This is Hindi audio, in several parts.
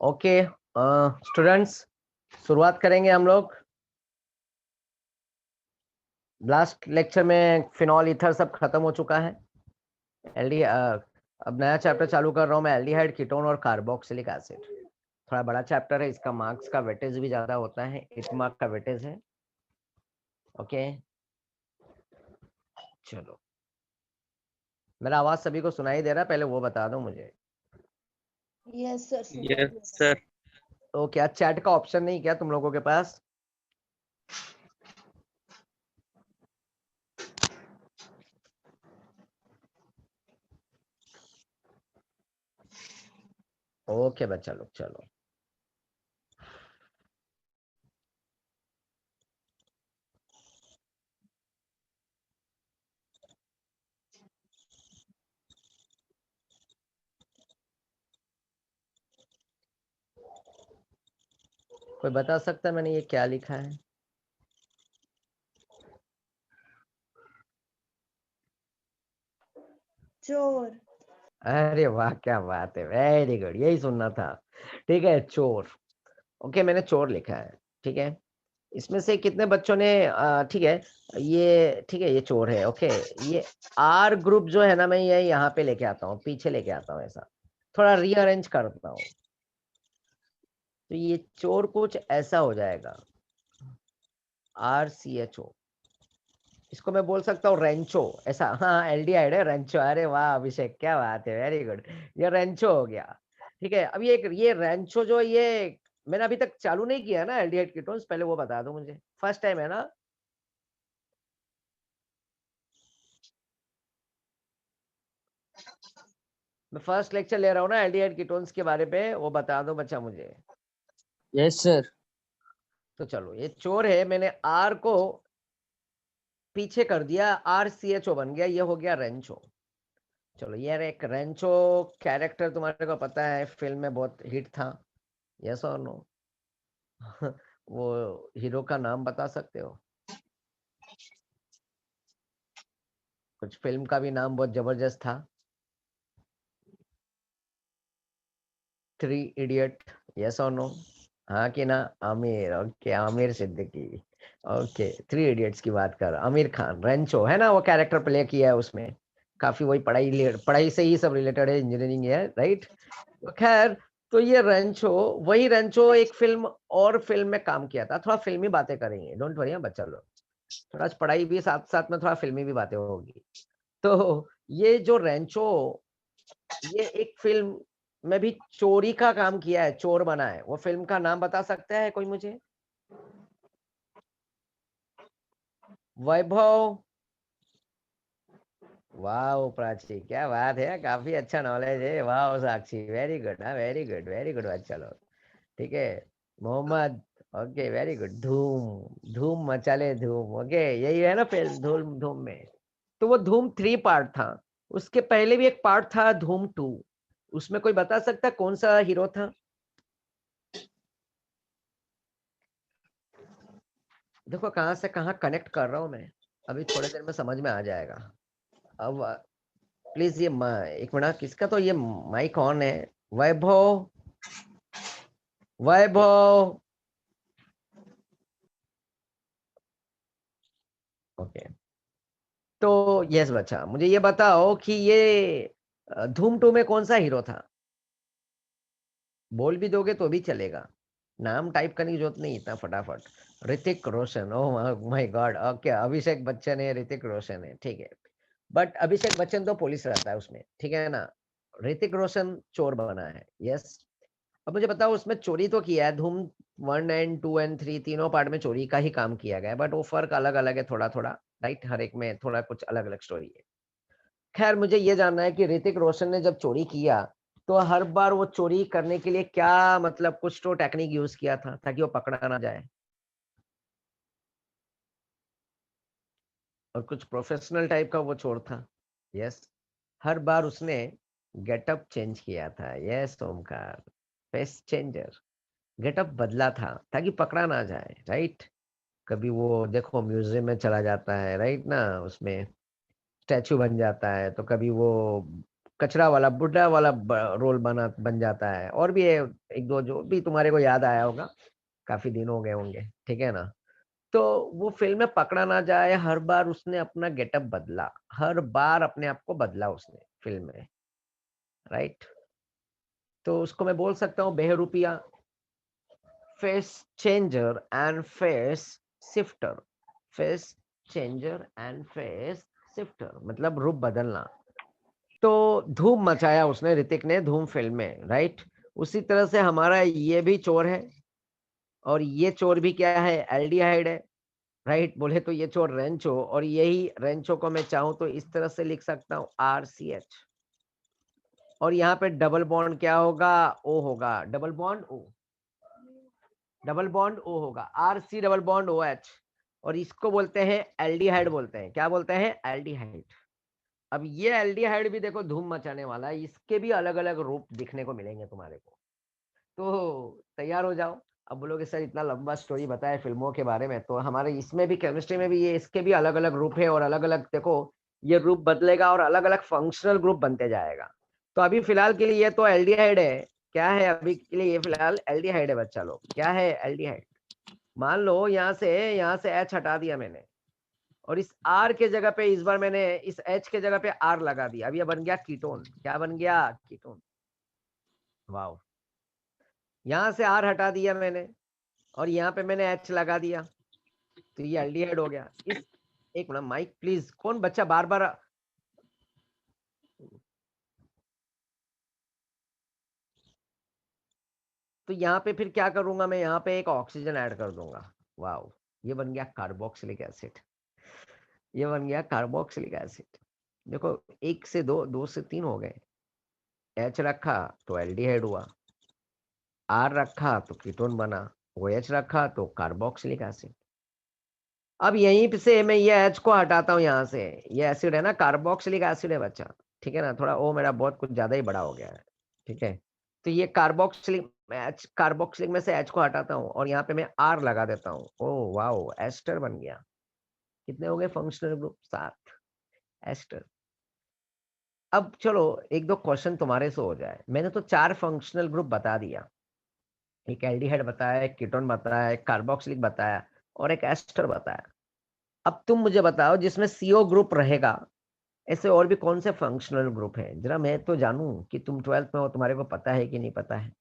ओके स्टूडेंट्स, शुरुआत करेंगे हम लोग। लास्ट लेक्चर में फिनॉल ईथर सब खत्म हो चुका है। एल्डी अब नया चैप्टर चालू कर रहा हूँ मैं, एल्डिहाइड, कीटोन और कार्बोक्सिलिक एसिड। थोड़ा बड़ा चैप्टर है, इसका मार्क्स का वेटेज भी ज्यादा होता है, 8 मार्क का वेटेज है। ओके चलो, मेरा आवाज सभी को सुनाई दे रहा है? पहले वो बता दो मुझे। Yes sir. Yes sir. तो क्या चैट का ऑप्शन नहीं क्या तुम लोगों के पास? ओके बच्चा लोग चलो। कोई बता सकता है मैंने ये क्या लिखा है? चोर। अरे वाह, क्या बात है, वेरी गुड, यही सुनना था। ठीक है, चोर। ओके, मैंने चोर लिखा है। ठीक है, इसमें से कितने बच्चों ने ठीक है, ये चोर है। ओके, ये आर ग्रुप जो है ना, मैं ये यहाँ पे लेके आता हूँ, पीछे लेके आता हूँ, ऐसा थोड़ा रीअरेंज करता हूँ, तो ये चोर कुछ ऐसा हो जाएगा, RCHO। इसको मैं बोल सकता हूँ रेंचो, ऐसा। हाँ, एल्डिहाइड है, रेंचो। अरे वाह अभिषेक, क्या बात है, वेरी गुड, ये रेंचो हो गया। ठीक है, अब ये रेंचो जो ये मैंने अभी तक चालू नहीं किया ना एल्डिहाइड कीटोन्स, पहले वो बता दो मुझे, फर्स्ट टाइम है ना? मैं फर्स्ट लेक्चर ले रहा हूँ ना एल्डिहाइड कीटोन्स के बारे पे, वो बता दो बच्चा मुझे। Yes sir. तो चलो, ये चोर है, मैंने आर को पीछे कर दिया, RCHO बन गया, ये हो गया रेंचो। चलो, ये एक रेंचो कैरेक्टर तुम्हारे को पता है, फिल्म में बहुत हिट था, यस और नो? वो हीरो का नाम बता सकते हो? कुछ फिल्म का भी नाम बहुत जबरदस्त था। 3 इडियट, यस और नो? हाँ कि ना? Aamir, okay, Aamir Siddiqui. Okay, 3 idiots की बात कर, आमिर खान, रेंचो है ना, वो कैरेक्टर प्ले किया है उसमें। काफी वही पढ़ाई से ही सब रिलेटेड है, इंजीनियरिंग है, राइट? खैर, तो ये रेंचो, वही रेंचो एक फिल्म और फिल्म में काम किया था। थोड़ा फिल्मी बातें करेंगे, डोंट वरी बच्चा लोग, थोड़ा पढ़ाई भी साथ साथ में, थोड़ा फिल्मी भी बातें होगी। तो ये जो रेंचो, ये एक फिल्म में भी चोरी का काम किया है, चोर बना है। वो फिल्म का नाम बता सकता है कोई मुझे? वैभव। वाह प्राची, क्या बात है, काफी अच्छा नॉलेज है, वाह साक्षी, वेरी गुड, हाँ वेरी गुड, वेरी गुड बच्चा लोग। ठीक है, मोहम्मद, ओके वेरी गुड, धूम धूम मचाले धूम, ओके, यही है ना फिल्म धूम, धूम में। तो वो धूम 3 पार्ट था, उसके पहले भी एक पार्ट था धूम 2, उसमें कोई बता सकता है कौन सा हीरो था? देखो कहाँ से कहाँ कनेक्ट कर रहा हूँ मैं, अभी थोड़ी देर में समझ में आ जाएगा। अब प्लीज ये एक मिनट, किसका तो ये माइक ऑन है? वैभव, वैभव, ओके। तो यस बच्चा, मुझे ये बताओ कि ये धूम 2 में कौन सा हीरो था? बोल भी दोगे तो भी चलेगा, नाम टाइप करने की जरूरत नहीं इतना फटाफट। ऋतिक रोशन, ओह my God, okay, Abhishek Bachchan है, ऋतिक रोशन है, ठीक है। बट अभिषेक बच्चन तो पुलिस रहता है उसमें, ठीक है ना? ऋतिक रोशन चोर बना है, यस। अब मुझे बताओ, उसमें चोरी तो किया है, धूम 1 एंड 2 एंड 3 तीनों पार्ट में चोरी का ही काम किया गया है, बट वो फर्क अलग अलग है थोड़ा थोड़ा, राइट? हर एक में थोड़ा कुछ अलग अलग स्टोरी है। खैर, मुझे ये जानना है कि ऋतिक रोशन ने जब चोरी किया, तो हर बार वो चोरी करने के लिए क्या, मतलब कुछ तो टेक्निक यूज किया था ताकि वो पकड़ा ना जाए, और कुछ प्रोफेशनल टाइप का वो चोर था, यस। हर बार उसने गेटअप चेंज किया था, yes Omkar, face changer, getup बदला था ताकि पकड़ा ना जाए, राइट? कभी वो देखो म्यूजियम में चला जाता है, राइट ना, उसमें स्टैचू बन जाता है, तो कभी वो कचरा वाला बुड्ढा वाला रोल बन जाता है, और भी है एक दो जो भी तुम्हारे को याद आया होगा, काफी दिन हो गए होंगे, ठीक है ना। तो वो फिल्म में पकड़ा ना जाए, हर बार उसने अपना गेटअप बदला, हर बार अपने आप को बदला उसने फिल्म में, राइट। तो उसको मैं बोल सकता हूँ बेहरूपिया, face changer and face shifter. Face changer and face shifter मतलब रूप बदलना। तो धूम मचाया उसने, ऋतिक ने धूम फिल्म में, राइट। उसी तरह से हमारा ये भी चोर है, और ये चोर भी क्या है, एल्डिहाइड है, राइट। बोले तो ये चोर रेंचो, और यही रेंचो को मैं चाहूं तो इस तरह से लिख सकता हूं RCH, और यहाँ पे डबल बॉन्ड क्या होगा, O होगा, double bond O, double bond O होगा, RC डबल बॉन्ड OH, और इसको बोलते हैं एल्डिहाइड, बोलते हैं क्या बोलते हैं, एल्डिहाइड। अब ये एल्डिहाइड भी देखो धूम मचाने वाला है, इसके भी अलग अलग रूप दिखने को मिलेंगे तुम्हारे को, तो तैयार हो जाओ। अब बोलोगे सर इतना लंबा स्टोरी बताया फिल्मों के बारे में, तो हमारे इसमें भी केमिस्ट्री में भी ये इसके भी अलग अलग रूप है, और अलग अलग देखो ये रूप बदलेगा और अलग अलग फंक्शनल ग्रुप बनते जाएगा। तो अभी फिलहाल के लिए ये तो एल्डिहाइड है, क्या है अभी के लिए, ये फिलहाल एल्डिहाइड है बच्चा लोग, क्या है एल्डिहाइड। मान लो यहाँ से H हटा दिया मैंने, और इस R के जगह पे इस बार मैंने इस H के जगह पे R लगा दिया, अब ये बन गया कीटोन, क्या बन गया, कीटोन। वाओ, यहाँ से R हटा दिया मैंने, और यहाँ पे मैंने H लगा दिया, तो ये एल्डिहाइड हो गया। इस एक मिनट माइक प्लीज, कौन बच्चा बार बार, तो यहाँ पे फिर क्या करूंगा मैं, यहाँ पे एक ऑक्सीजन ऐड कर दूंगा, वाओ, ये बन गया कार्बोक्सिलिक एसिड, ये बन गया कार्बोक्सिलिक एसिड। देखो एक से दो, दो से तीन हो गए, H रखा तो एल्डिहाइड हुआ, R रखा तो कीटोन बना, OH रखा तो कार्बोक्सिलिक एसिड। अब यहीं से मैं ये H को हटाता हूँ यहाँ से, ये एसिड है ना, कार्बोक्सिलिक एसिड है बच्चा, ठीक है ना, थोड़ा ओ मेरा बहुत कुछ ज्यादा ही बड़ा हो गया है, ठीक है। तो ये कार्बोक्सिलिक H, कार्बोक्सिलिक में से H को हटाता हूँ, और यहाँ पे मैं R लगा देता हूँ, ओ वाओ, एस्टर बन गया। कितने हो गए फंक्शनल ग्रुप, 7 एस्टर। अब चलो एक दो क्वेश्चन तुम्हारे से हो जाए, मैंने तो 4 फंक्शनल ग्रुप बता दिया, एक एल्डिहाइड बताया, एक कीटोन बताया, एक कार्बोक्सिलिक बताया, और एक एस्टर बताया। अब तुम मुझे बताओ जिसमें CO ग्रुप रहेगा, ऐसे और भी कौन से फंक्शनल ग्रुप हैं, जरा मैं तो जानूं कि तुम 12th में हो, तुम्हारे को पता है कि नहीं पता है।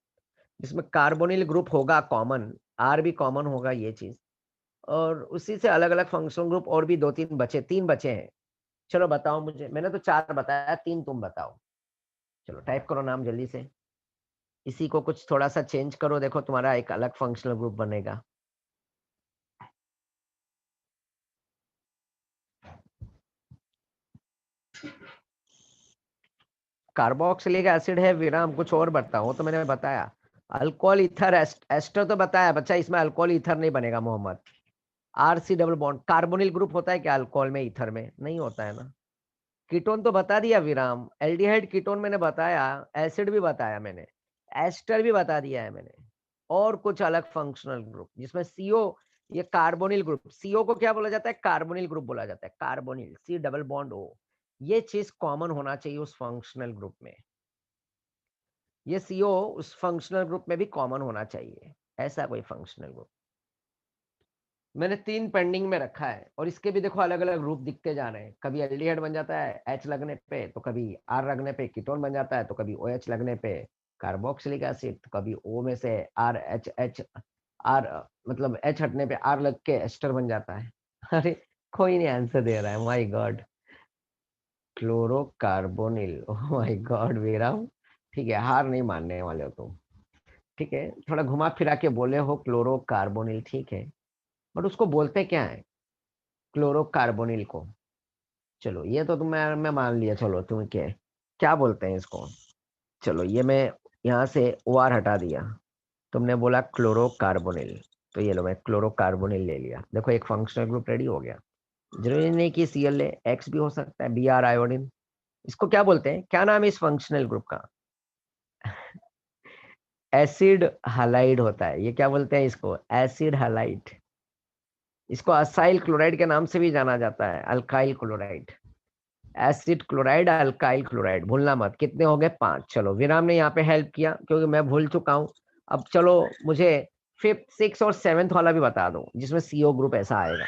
जिसमें कार्बोनिल ग्रुप होगा कॉमन, R भी कॉमन होगा ये चीज, और उसी से अलग अलग फंक्शनल ग्रुप और भी 2-3 बचे, 3 बचे हैं। चलो बताओ मुझे, मैंने तो 4 बताया, 3 तुम बताओ। चलो टाइप करो नाम जल्दी से, इसी को कुछ थोड़ा सा चेंज करो, देखो तुम्हारा एक अलग फंक्शनल ग्रुप बनेगा। कार्बोक्सिलिक एसिड है विराम, कुछ और बताओ, तो मैंने बताया अल्कोहल ईथर एस्टर तो बताया बच्चा, इसमें अल्कोहल ईथर नहीं बनेगा Mohammad. RC double bond, carbonyl group होता है क्या अल्कोहल में, ईथर में नहीं होता है ना। कीटोन तो बता दिया विराम, एल्डिहाइड कीटोन मैंने बताया, एसिड भी बताया मैंने, एस्टर भी बता दिया है मैंने, और कुछ अलग फंक्शनल ग्रुप जिसमें CO, ये कार्बोनिल ग्रुप, CO को क्या बोला जाता है, कार्बोनिल ग्रुप बोला जाता है, carbonyl, C double bond O, ये चीज कॉमन होना चाहिए उस फंक्शनल ग्रुप में, ये CO उस फंक्शनल ग्रुप में भी कॉमन होना चाहिए, ऐसा कोई फंक्शनल ग्रुप। मैंने 3 पेंडिंग में रखा है, और इसके भी देखो अलग अलग रूप दिखते जा रहे हैं, कभी एल्डिहाइड बन जाता है H लगने पे, तो कभी R लगने पे कीटोन बन जाता है, तो कभी OH लगने पे कार्बोक्सिलिक एसिड, तो कभी O में से R मतलब H हटने पे R लग के एस्टर बन जाता है। अरे कोई नहीं आंसर दे रहा है, my god, chlorocarbonyl, oh my god वीराम, ठीक है हार नहीं मानने वाले हो तुम, ठीक है, थोड़ा घुमा फिरा के बोले हो क्लोरोकार्बोनिल, ठीक है, बट उसको बोलते क्या है क्लोरोकार्बोनिल को। चलो ये तो मैं मान लिया, चलो तुम क्या क्या बोलते हैं इसको। चलो ये मैं यहाँ से OR हटा दिया, तुमने बोला क्लोरोकार्बोनिल, तो ये लो मैं क्लोरोकार्बोनिल ले लिया, देखो एक फंक्शनल ग्रुप रेडी हो गया। जरूरी नहीं कि Cl ले, X भी हो सकता है, Br आयोडीन। इसको क्या बोलते हैं, क्या नाम है इस फंक्शनल ग्रुप का, एसिड हालाइड होता है, ये क्या बोलते हैं इसको, एसिड हालाइड। इसको असाइल क्लोराइड के नाम से भी जाना जाता है, alkyl chloride, acid chloride, alkyl chloride, भूलना मत। कितने हो गए? 5। चलो विराम ने यहाँ पे हेल्प किया क्योंकि मैं भूल चुका हूँ। अब चलो मुझे 5th 6th और 7th वाला भी बता दो जिसमें CO ग्रुप ऐसा आएगा।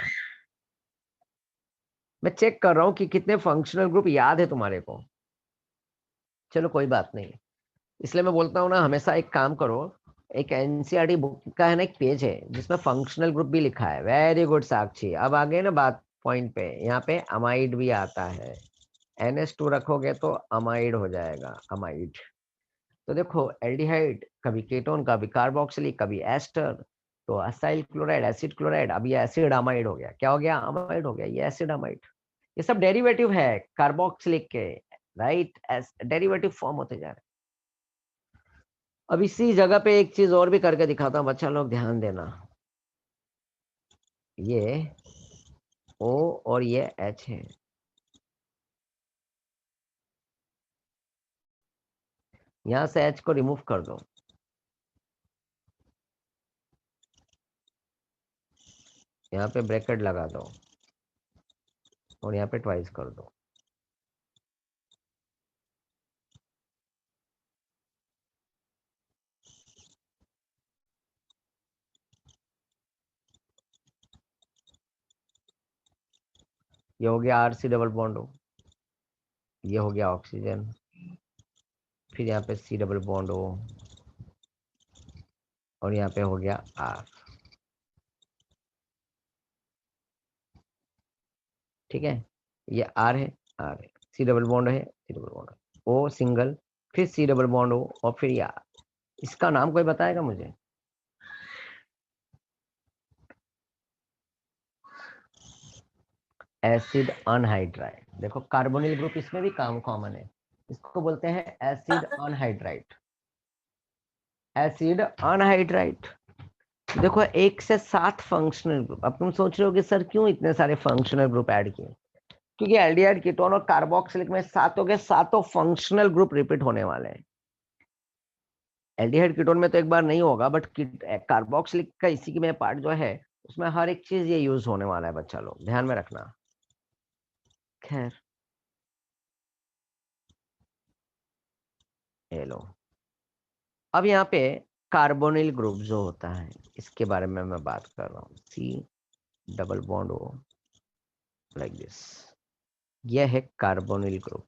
मैं चेक कर रहा हूँ कि कितने फंक्शनल ग्रुप याद है तुम्हारे को। चलो कोई बात नहीं, इसलिए मैं बोलता हूँ ना, हमेशा एक काम करो, एक एनसीईआरटी बुक का है ना एक पेज है जिसमें फंक्शनल ग्रुप भी लिखा है। वेरी गुड साक्षी, अब आ गए ना बात पॉइंट पे। यहाँ पे अमाइड भी आता है, NH2 रखोगे तो अमाइड हो जाएगा, अमाइड। तो देखो एल्डिहाइड कभी कीटोन, कभी कार्बोक्सिलिक, कभी एस्टर, तो असाइल क्लोराइड, एसिड क्लोराइड, अब ये एसिड अमाइड हो गया। क्या हो गया? अमाइड हो गया, ये एसिड अमाइड। ये सब डेरिवेटिव है कार्बोक्सिलिक के, राइट? डेरिवेटिव फॉर्म होते जा रहे हैं। अब इसी जगह पे एक चीज और भी करके दिखाता हूँ, बच्चा लोग ध्यान देना। ये O और ये H है, यहां से H को रिमूव कर दो, यहाँ पे ब्रैकेट लगा दो और यहाँ पे ट्वाइस कर दो। ये हो गया RC डबल बॉन्ड O, ये हो गया ऑक्सीजन, फिर यहाँ पे C डबल बॉन्ड O और यहाँ पे हो गया R। ठीक है, ये R है, R है, C डबल बॉन्ड है, C डबल बॉन्ड है, O सिंगल, फिर C डबल बॉन्ड O और फिर ये R। इसका नाम कोई बताएगा मुझे? Acid anhydride. देखो कार्बोनिल ग्रुप इसमें भी काम कॉमन है, इसको बोलते हैं एसिड अनहाइड्राइड, एसिड अनहाइड्राइड। देखो 1 से 7 फंक्शनल ग्रुप। अब तुम सोच रहे हो कि सर क्यों इतने सारे फंक्शनल ग्रुप ऐड किए? क्योंकि एल्डिहाइड, कीटोन और कार्बोक्सिलिक में सातों के सातों फंक्शनल ग्रुप रिपीट होने वाले हैं। एल्डिहाइड कीटोन में तो एक बार नहीं होगा, बट कार्बोक्सिलिक का इसी की में पार्ट जो है उसमें हर एक चीज ये यूज होने वाला है, बच्चा लोग ध्यान में रखना। खैर ये लो, अब यहाँ पे कार्बोनिल ग्रुप जो होता है इसके बारे में मैं बात कर रहा हूँ। C double bond O like this, यह है कार्बोनिल ग्रुप।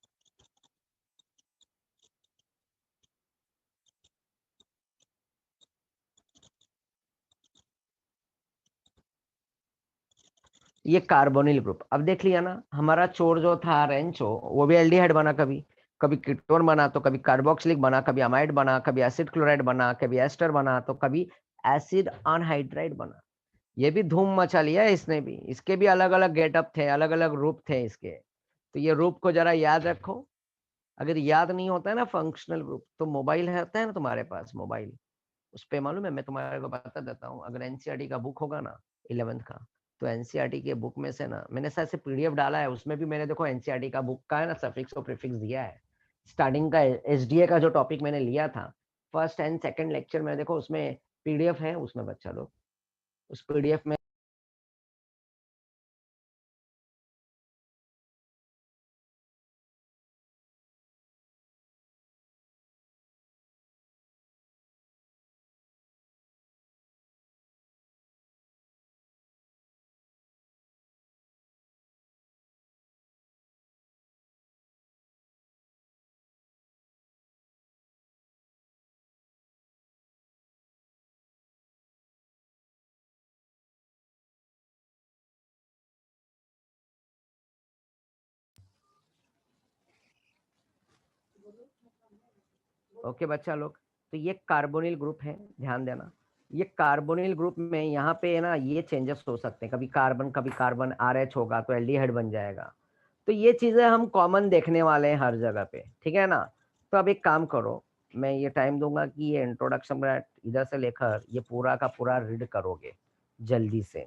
ये कार्बोनिल ग्रुप। अब देख लिया ना, हमारा चोर जो था रेंचो, वो भी एल्डिहाइड बना, कभी कभी कीटोन बना, तो कभी कार्बोक्सिलिक बना, कभी अमाइड बना, कभी एसिड क्लोराइड बना, कभी एस्टर बना, तो कभी एसिड अनहाइड्राइड बना। ये भी धूम मचा लिया है इसने भी, इसके भी अलग अलग गेटअप थे, अलग अलग रूप थे इसके। तो ये रूप को जरा याद रखो। अगर याद नहीं होता है ना फंक्शनल ग्रुप, तो मोबाइल है ना तुम्हारे पास, मोबाइल, उस पे मालूम है, मैं तुम्हारे को बता देता हूँ। अगर एनसीईआरटी का बुक होगा ना 11th का, तो एनसीईआरटी के बुक में से ना, मैंने शायद से PDF डाला है, उसमें भी मैंने देखो एनसीईआरटी का बुक का है ना सफिक्स और प्रीफिक्स दिया है। स्टार्टिंग का SDA का जो टॉपिक मैंने लिया था, फर्स्ट एंड सेकंड लेक्चर में, देखो उसमें PDF है, उसमें बच्चा लोग उस PDF में ओके बच्चा लोग, तो ये कार्बोनिल ग्रुप है, ध्यान देना। ये कार्बोनिल ग्रुप में यहाँ पे ना ये चेंजेस हो सकते हैं, कभी कार्बन RH होगा तो एल्डिहाइड बन जाएगा। तो ये चीजें हम कॉमन देखने वाले हैं हर जगह पे, ठीक है ना? तो अब एक काम करो, मैं ये टाइम दूंगा कि ये इंट्रोडक्शन इधर से लेकर ये पूरा का पूरा रीड करोगे जल्दी से।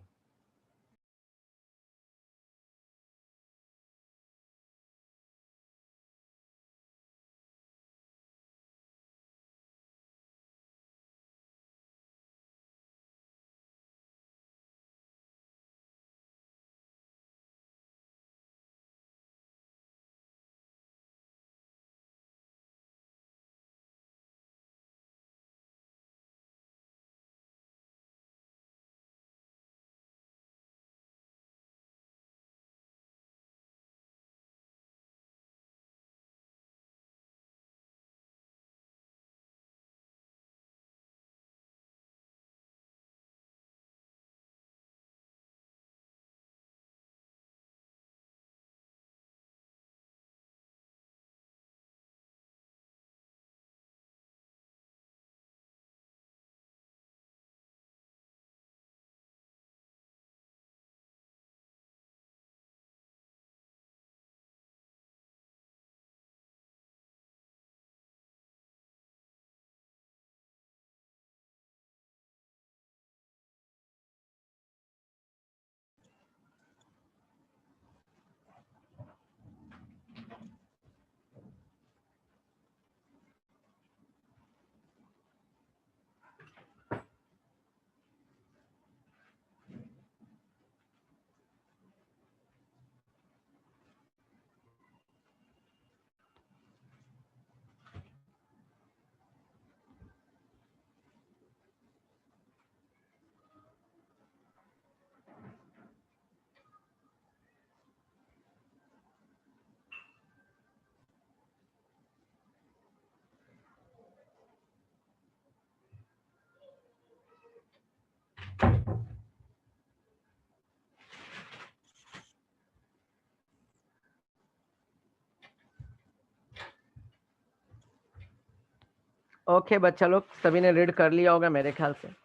ओके बच्चा लोग, सभी ने रीड कर लिया होगा मेरे ख्याल से।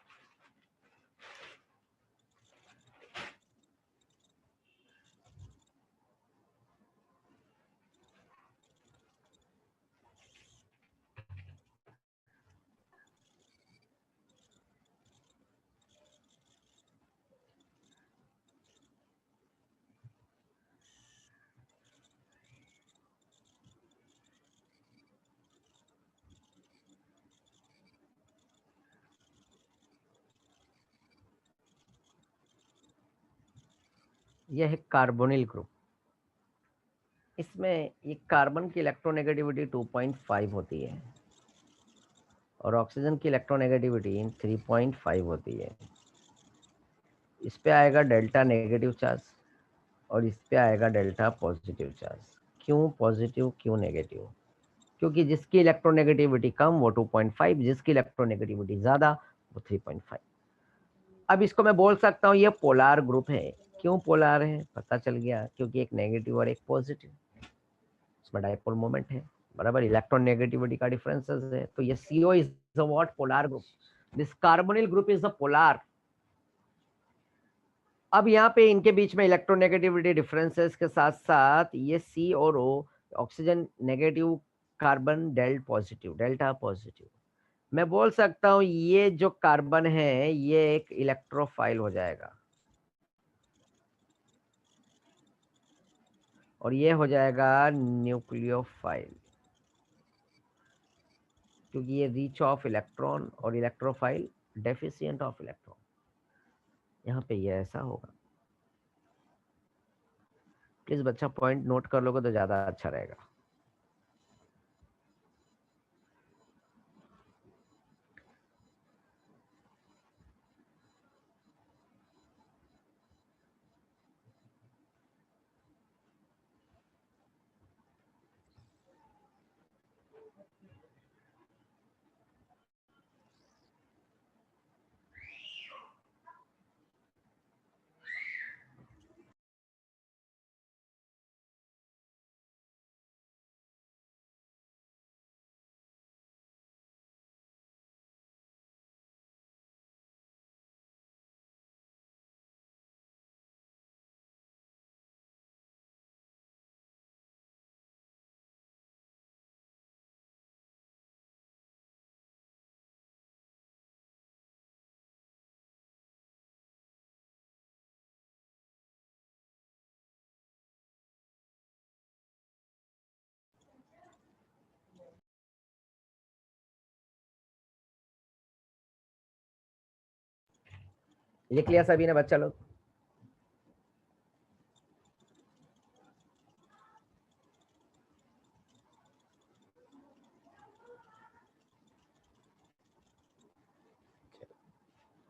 यह है कार्बोनिल ग्रुप। इसमें एक कार्बन की इलेक्ट्रोनेगेटिविटी 2.5 होती है और ऑक्सीजन की इलेक्ट्रोनेगेटिविटी 3.5 होती है। इस पे आएगा डेल्टा नेगेटिव चार्ज और इस पे आएगा डेल्टा पॉजिटिव चार्ज। क्यों पॉजिटिव क्यों नेगेटिव? क्योंकि जिसकी इलेक्ट्रोनेगेटिविटी कम वो 2.5, जिसकी इलेक्ट्रोनेगेटिविटी ज्यादा वो 3.5। अब इसको मैं बोल सकता हूँ ये पोलार ग्रुप है। क्यों पोलार है पता चल गया, क्योंकि एक नेगेटिव और एक पॉजिटिव, इसमें डाइपोल मोमेंट है, बराबर, इलेक्ट्रॉन नेगेटिविटी का डिफरेंसेस है। तो ये CO is the what? Polar group. This carbonyl group is the polar. अब यहाँ पे इनके बीच में इलेक्ट्रोनेगेटिविटी डिफरेंसेस के साथ साथ ये C और O, oxygen negative, carbon delta positive. मैं बोल सकता हूँ ये जो कार्बन है ये एक इलेक्ट्रोफाइल हो जाएगा और ये हो जाएगा न्यूक्लियोफाइल, क्योंकि ये रिच ऑफ इलेक्ट्रॉन और इलेक्ट्रोफाइल डेफिशिएंट ऑफ इलेक्ट्रॉन। यहाँ पे ये ऐसा होगा। प्लीज बच्चा पॉइंट नोट कर लोगे तो ज्यादा अच्छा रहेगा। लिख लिया सभी ने बच्चा लोग?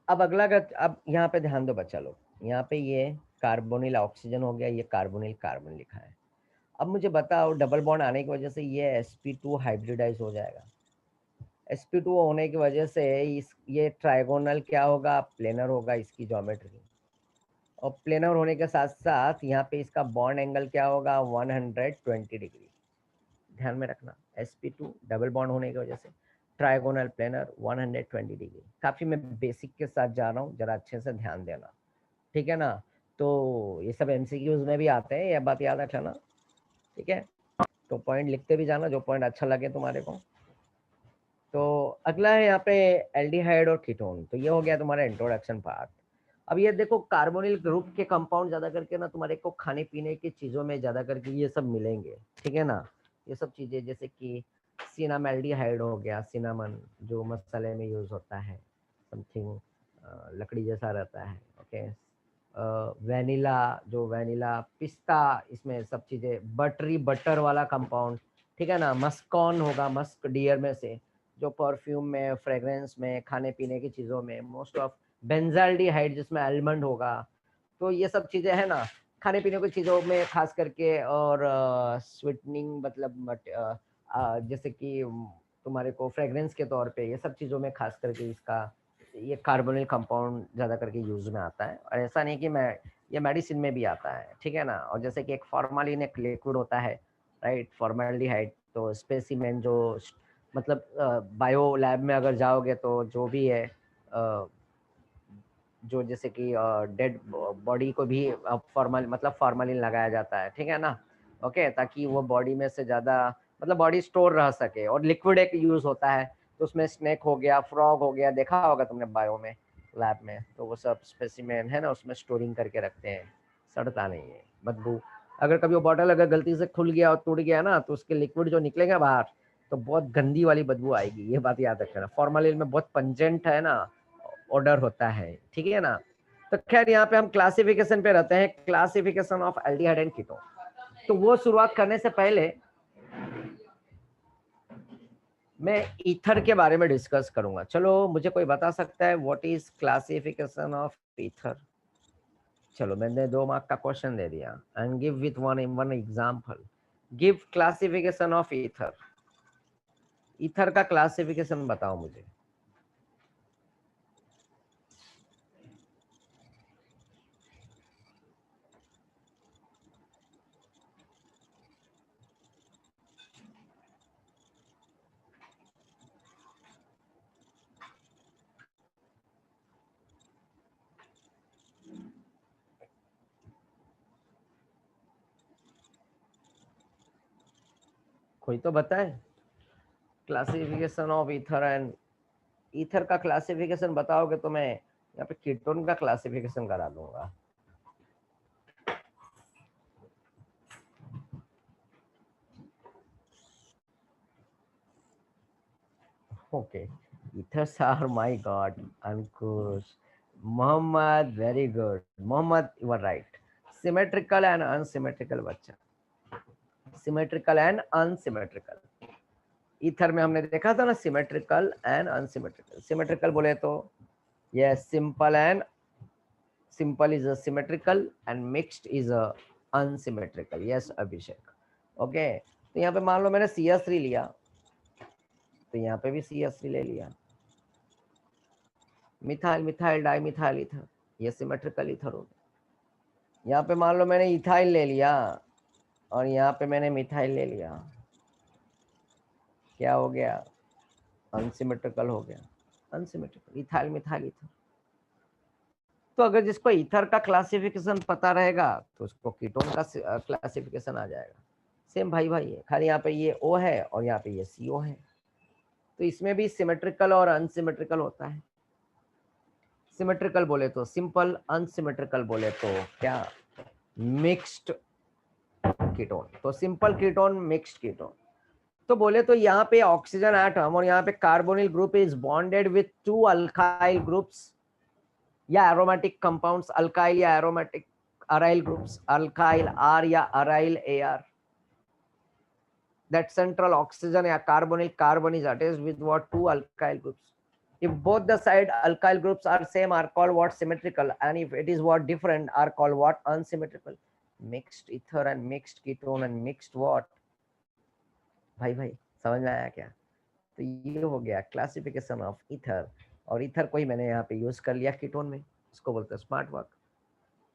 अब अगला अब यहाँ पे ध्यान दो बच्चा लोग। यहाँ पे ये कार्बोनिल ऑक्सीजन हो गया, ये कार्बोनिल कार्बन लिखा है। अब मुझे बताओ डबल बॉन्ड आने की वजह से ये sp2 हाइब्रिडाइज हो जाएगा। sp2 होने की वजह से ये ट्राइगोनल क्या होगा? प्लेनर होगा इसकी ज्योमेट्री। और प्लेनर होने के साथ साथ यहाँ पे इसका बॉन्ड एंगल क्या होगा? 120 डिग्री। ध्यान में रखना, sp2 डबल बॉन्ड होने की वजह से ट्राइगोनल प्लेनर 120 डिग्री। काफी मैं बेसिक के साथ जा रहा हूँ, जरा अच्छे से ध्यान देना, ठीक है ना? तो ये सब MCQs में भी आते हैं, यह बात याद रखना, ठीक है? तो पॉइंट लिखते भी जाना जो पॉइंट अच्छा लगे तुम्हारे को। तो अगला है यहाँ पे एल्डिहाइड और कीटोन। तो ये हो गया तुम्हारा इंट्रोडक्शन पार्ट। अब ये देखो कार्बोनिल ग्रुप के कंपाउंड ज्यादा करके ना तुम्हारे को खाने पीने की चीजों में ज्यादा करके ये सब मिलेंगे, ठीक है ना? ये सब चीजें जैसे कि सिनामेल्डिहाइड हो गया, सिनामन जो मसाले में यूज होता है, समथिंग लकड़ी जैसा रहता है, ओके। वैनिला, जो वैनिला पिस्ता, इसमें सब चीजें, बटरी बटर वाला कंपाउंड, ठीक है ना? मस्कॉन होगा, मस्क डियर में से, जो परफ्यूम में, फ्रेग्रेंस में, खाने पीने की चीज़ों में मोस्ट ऑफ, बेंजाल्डिहाइड जिसमें आलमंड होगा। तो ये सब चीज़ें हैं ना खाने पीने की चीज़ों में खास करके। और स्वीटनिंग मतलब जैसे कि तुम्हारे को फ्रेग्रेंस के तौर पे ये सब चीज़ों में खास करके इसका ये कार्बोनिल कंपाउंड ज़्यादा करके यूज में आता है। और ऐसा नहीं कि मैं, ये मेडिसिन में भी आता है, ठीक है ना? और जैसे कि एक फॉर्मालिन एक लिक्विड होता है, राइट, फॉर्माल्डिहाइड। तो स्पेसिमेन जो मतलब बायो लैब में अगर जाओगे तो जो भी है जो जैसे कि डेड बॉडी को भी फॉर्मलिन लगाया जाता है, ठीक है ना। ओके, ताकि वो बॉडी में से ज़्यादा मतलब बॉडी स्टोर रह सके। और लिक्विड एक यूज़ होता है, तो उसमें स्नेक हो गया, फ्रॉग हो गया, देखा होगा तुमने बायो में लैब में, तो वो सब स्पेसिमेन है ना, उसमें स्टोरिंग करके रखते हैं, सड़ता नहीं है। बदबू अगर कभी वो बॉटल अगर गलती से खुल गया और टूट गया ना, तो उसके लिक्विड जो निकलेगा बाहर तो बहुत गंदी वाली बदबू आएगी, ये बात याद रखना। फॉर्मलिन में बहुत पंजेंट है ना ऑर्डर होता है, ठीक है ना। तो खैर यहाँ पे हम क्लासिफिकेशन पे रहते हैं, classification of aldehyde and ketone. तो वो शुरुआत करने से पहले मैं ईथर के बारे में डिस्कस करूंगा। चलो मुझे कोई बता सकता है what is classification of ether? चलो मैंने 2 मार्क का क्वेश्चन दे दिया। And give with one example. Give classification of ether. Ether का क्लासिफिकेशन बताओ मुझे। कोई तो बताए classification of ether. And ether का क्लासिफिकेशन बताओगे तो मैं यहाँ पे कीटोन का क्लासिफिकेशन करा दूंगा। Okay, ethers are my God, Ankush. Muhammad, very good. Muhammad, you are right. Symmetrical and unsymmetrical बच्चा, symmetrical and unsymmetrical. ईथर में हमने देखा था ना सिमेट्रिकल एंड अनसिमेट्रिकल। सिमेट्रिकल बोले तो ये simple and simple is a symmetrical and mixed is a unsymmetrical. Yes Abhishek. Okay, तो यहाँ पे मान लो मैंने CH3 लिया, तो यहाँ पे भी CH3 ले लिया। Methyl methyl di methyl ether, ये सिमेट्रिकल ईथर हो गया। यहाँ पे मान लो मैंने इथाइल ले लिया और यहाँ पे मैंने मिथाइल ले लिया, क्या हो गया? अनसिमेट्रिकल हो गया। Unsymmetrical ethyl methyl ether. तो अगर जिसको ईथर का क्लासिफिकेशन पता रहेगा तो उसको कीटोन का क्लासिफिकेशन आ जाएगा। सेम भाई भाई है, खाली यहाँ पे ये O है और यहाँ पे ये CO है। तो इसमें भी सिमेट्रिकल और अनसिमेट्रिकल होता है। सिमेट्रिकल बोले तो सिंपल, अनसिमेट्रिकल बोले तो क्या? Mixed ketone. तो सिंपल कीटोन, मिक्स्ड कीटोन। तो बोले तो यहाँ पे ऑक्सीजन एटम और यहाँ पे carbonyl group is bonded with 2 alkyl groups या एरोमेटिक कंपाउंड्स, अल्काइल या aromatic aryl groups, alkyl R या aryl AR। that central oxygen या carbonyl carbon is attached with what? 2 alkyl groups. If both the side alkyl groups are same are called what? Symmetrical. And if it is what? Different are called what? Unsymmetrical. Mixed ether and mixed ketone and mixed what? भाई भाई समझ में आया क्या? तो ये हो गया क्लासिफिकेशन ऑफ ईथर। और ईथर को ही मैंने यहाँ पे यूज कर लिया कीटोन में, इसको बोलते हैं स्मार्ट वर्क।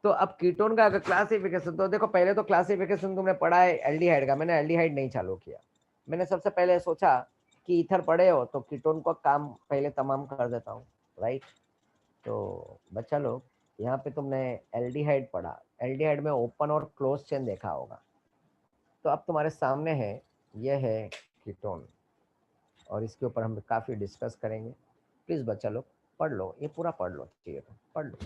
तो अब कीटोन का अगर क्लासिफिकेशन, तो देखो पहले तो क्लासिफिकेशन तुमने पढ़ा है एल्डिहाइड का, मैंने एल्डिहाइड नहीं चालू किया। मैंने सबसे पहले सोचा कि ईथर पढ़े हो तो कीटोन को काम पहले तमाम कर देता हूँ, राइट। तो बच्चा लोग यहाँ पे तुमने एल्डिहाइड पढ़ा, एल्डिहाइड में ओपन और क्लोज चेन देखा होगा। तो अब तुम्हारे सामने है, ये है कीटोन, और इसके ऊपर हम काफ़ी डिस्कस करेंगे। प्लीज़ बच्चा लोग पढ़ लो, ये पूरा पढ़ लो, ठीक है, पढ़ लो।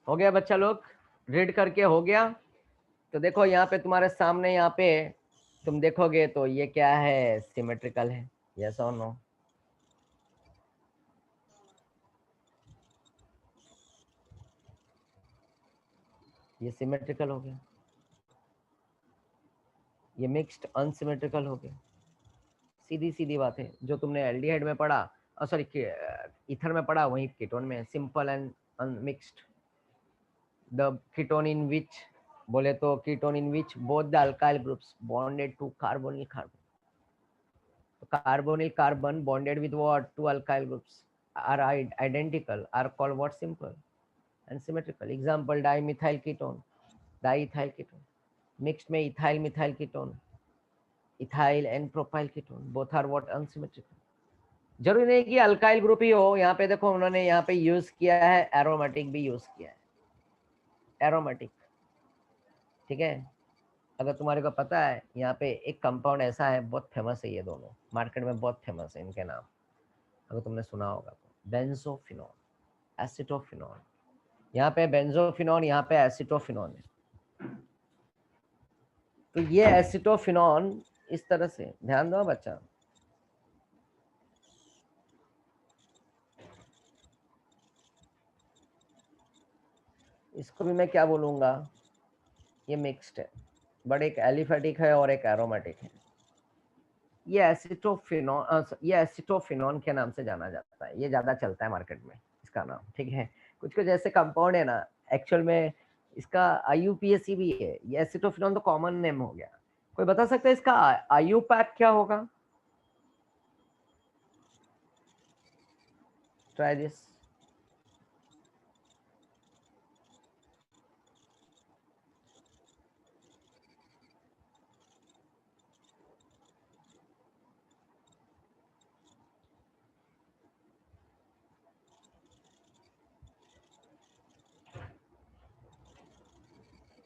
हो गया बच्चा लोग, रीड करके हो गया। तो देखो यहाँ पे तुम्हारे सामने, यहाँ पे तुम देखोगे तो ये क्या है, सिमेट्रिकल है, यस और नो? ये सिमेट्रिकल हो गया, ये मिक्स्ड अनसिमेट्रिकल हो गया। सीधी सीधी बात है, जो तुमने एल्डिहाइड में पढ़ा, सॉरी ईथर में पढ़ा, वही कीटोन में, simple and unmixed. The ketone in which, बोले तो ketone in which both the alkyl groups bonded to carbonyl carbon, carbonyl carbon bonded with what, two alkyl groups are identical are called what, simple and symmetrical. Example, dimethyl ketone, diethyl ketone, mixed में ethyl methyl ketone, ethyl and propyl ketone, both are what, unsymmetrical. जरूरी नहीं कि अल्काइल ग्रुप ही हो, यहाँ पे देखो उन्होंने यहाँ पे यूज किया है एरोमेटिक भी यूज किया है, एरोमेटिक, ठीक है। अगर तुम्हारे को पता है, यहाँ पे एक कंपाउंड ऐसा है, बहुत फेमस है, ये दोनों मार्केट में बहुत फेमस है इनके नाम, अगर तुमने सुना होगा तो, बेंजोफिनोन, एसिटोफिनोन। यहाँ पे बेंजोफिनोन, यहाँ पे एसिटोफिनोन है। तो ये एसिटोफिनोन इस तरह से, ध्यान दो बच्चा, इसको भी मैं क्या बोलूंगा, ये मिक्स्ड है, बट एक एलिफेटिक है और एक एरोमेटिक है। ये एसिटोफिनोन के नाम से जाना जाता है, ये ज्यादा चलता है मार्केट में इसका नाम, ठीक है। कुछ कुछ ऐसे कंपाउंड है ना, एक्चुअल में इसका IUPAC भी है, ये एसिटोफिनोन तो कॉमन नेम हो गया। कोई बता सकता है इसका IUPAC क्या होगा? Try this.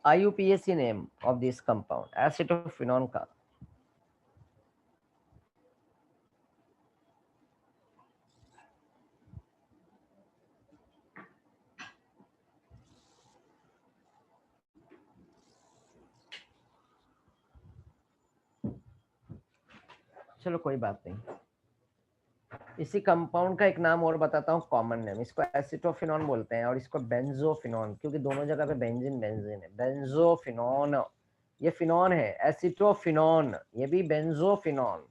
IUPAC name of this compound acetophenone का। चलो कोई बात नहीं, इसी कंपाउंड का एक नाम और बताता हूँ, कॉमन नेम, इसको एसिटोफिनोन बोलते हैं और इसको बेंजोफिनोन, क्योंकि दोनों जगह पे बेंजीन बेंजीन है। बेंजोफिनोन, ये फिनोन है, एसिटोफिनोन ये भी बेंजोफिनोन,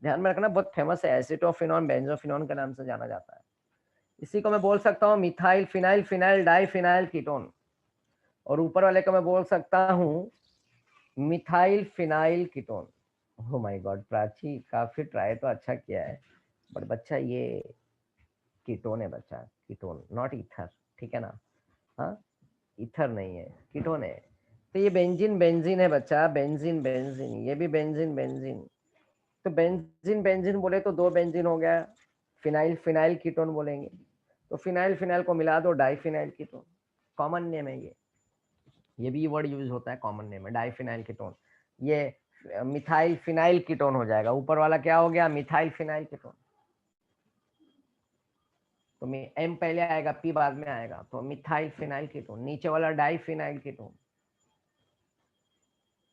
ध्यान में रखना, बहुत फेमस है, एसिटोफिनोन बेंजोफिनोन के नाम से जाना जाता है। इसी को मैं बोल सकता हूँ methyl phenyl phenyl diphenyl ketone, और ऊपर वाले को मैं बोल सकता हूँ methyl phenyl ketone. Oh my God Prachi, काफी ट्राई तो अच्छा किया है, बट बच्चा ये कीटोन है बच्चा, कीटोन नॉट ईथर, ठीक है ना? हाँ, ईथर नहीं है, कीटोन है। तो ये बेंजीन बेंजीन है बच्चा, बेंजीन बेंजीन, ये भी बेंजीन बेंजीन। तो बेंजीन बेंजीन बोले तो दो बेंजीन हो गया, फिनाइल फिनाइल कीटोन बोलेंगे, तो फिनाइल फिनाइल को मिला दो डाइफिनाइल कीटोन, कॉमन नेम है ये भी वर्ड यूज होता है, कॉमन नेम है डाइफिनाइल कीटोन। ये मिथाइल फिनाइल कीटोन हो जाएगा, ऊपर वाला क्या हो गया, मिथाइल फिनाइल कीटोन। तो M पहले आएगा, P बाद में आएगा, तो मिथाइल फिनाइल कीटोन, नीचे वाला डाइफिनाइल कीटोन,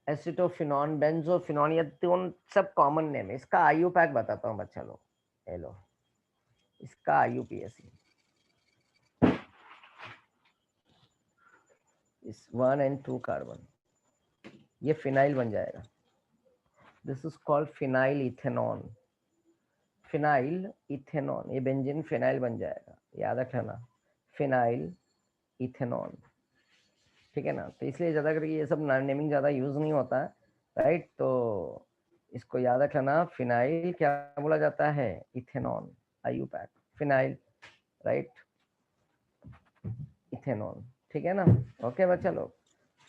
एसिटोफिनोन बेंजोफिनोन, ये दोनों सब कॉमन नेम है। इसका IUPAC बताता हूँ बच्चा लोग, ये लो, इसका IUPAC इस 1 and 2 कार्बन, ये फिनाइल बन जाएगा, this is called phenyl ethanone, phenyl ethanone, ये बेंजीन फिनाइल बन जाएगा, याद रखना, फिनाइल इथेनॉन, ठीक है ना। तो इसलिए ज्यादा करके ये सब नेमिंग ज्यादा यूज नहीं होता है, राइट। तो इसको याद रखना, फिनाइल क्या बोला जाता है, इथेनॉन, IUPAC फिनाइल, राइट, इथेनॉन, ठीक है ना। ओके बच्चा लोग,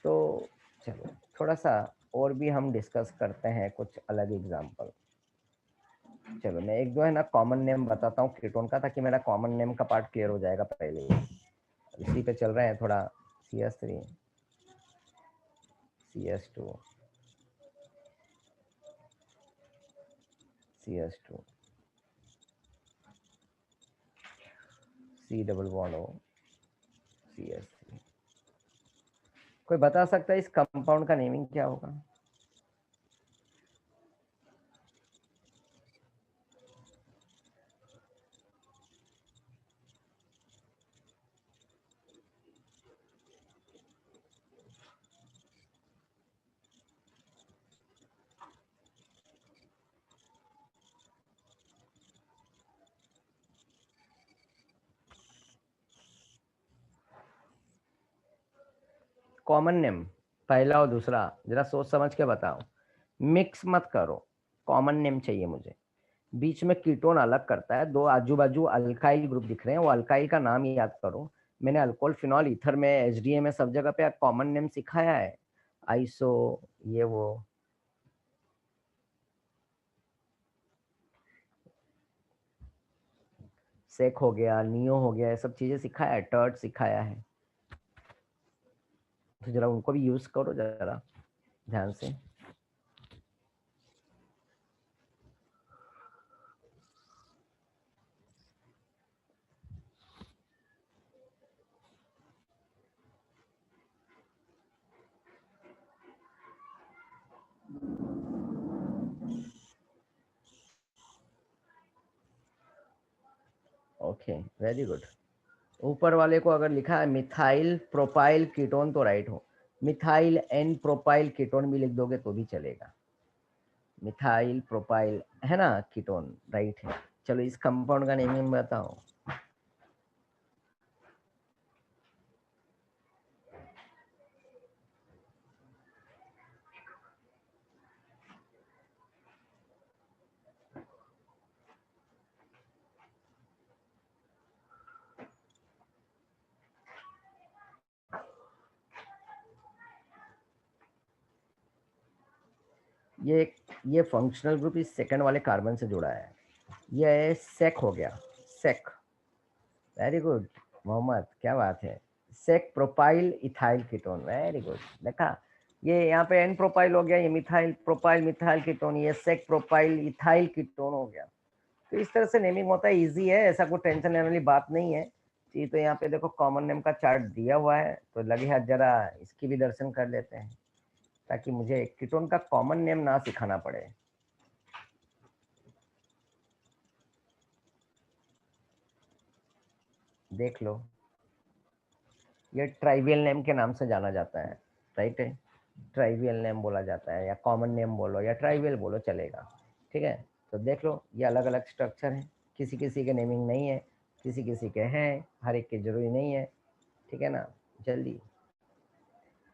तो चलो थोड़ा सा और भी हम डिस्कस करते हैं कुछ अलग एग्जांपल। चलो मैं एक दो है ना कॉमन नेम बताता हूँ कीटोन का, ताकि मेरा कॉमन नेम का पार्ट क्लियर हो जाएगा पहले ही। इसी पे चल रहे हैं थोड़ा, CS3 CS2 CS2 C double bond O CS3 कोई बता सकता है इस कंपाउंड का नेमिंग क्या होगा? कॉमन नेम पहला और दूसरा जरा सोच समझ के बताओ, मिक्स मत करो। कॉमन नेम चाहिए मुझे। बीच में कीटोन अलग करता है, दो आजू बाजू अल्काइल ग्रुप दिख रहे हैं, वो अल्काइल का नाम याद करो। मैंने अल्कोहल फिनॉल ईथर में एचडीए में सब जगह पे कॉमन नेम सिखाया है, आइसो ये वो। सेक हो गया, नियो हो गया, ये सब चीजें सिखाया है, टर्ट सिखाया है, तो जरा उनको भी यूज करो जरा ध्यान से। Okay, very good. ऊपर वाले को अगर लिखा है मिथाइल प्रोपाइल कीटोन तो राइट हो, मिथाइल एन प्रोपाइल कीटोन भी लिख दोगे तो भी चलेगा। मिथाइल प्रोपाइल है ना कीटोन, राइट है। चलो इस कंपाउंड का नेमिंग बताओ। ये फंक्शनल ग्रुप इस सेकंड वाले कार्बन से जुड़ा है, ये सेक हो गया, सेक। वेरी गुड मोहम्मद, क्या बात है। Sec propyl ethyl ketone, very good. देखा, ये यहाँ पे एन प्रोपाइल हो गया, ये मिथाइल प्रोपाइल मिथाइल कीटोन, ये सेक प्रोपाइल इथाइल कीटोन हो गया। तो इस तरह से नेमिंग होता है, इजी है, ऐसा कोई टेंशन लेने वाली बात नहीं है। ये तो यहाँ पे देखो कॉमन नेम का चार्ट दिया हुआ है, तो लगे हाथ जरा इसकी भी दर्शन कर लेते हैं, ताकि मुझे कीटोन का कॉमन नेम ना सिखाना पड़े। देख लो, ये ट्राइवियल नेम के नाम से जाना जाता है, राइट है। ट्राइवियल नेम बोला जाता है, या कॉमन नेम बोलो या ट्राइवियल बोलो चलेगा, ठीक है। तो देख लो, ये अलग अलग स्ट्रक्चर है, किसी किसी के नेमिंग नहीं है, किसी किसी के हैं, हर एक के जरूरी नहीं है, ठीक है ना। जल्दी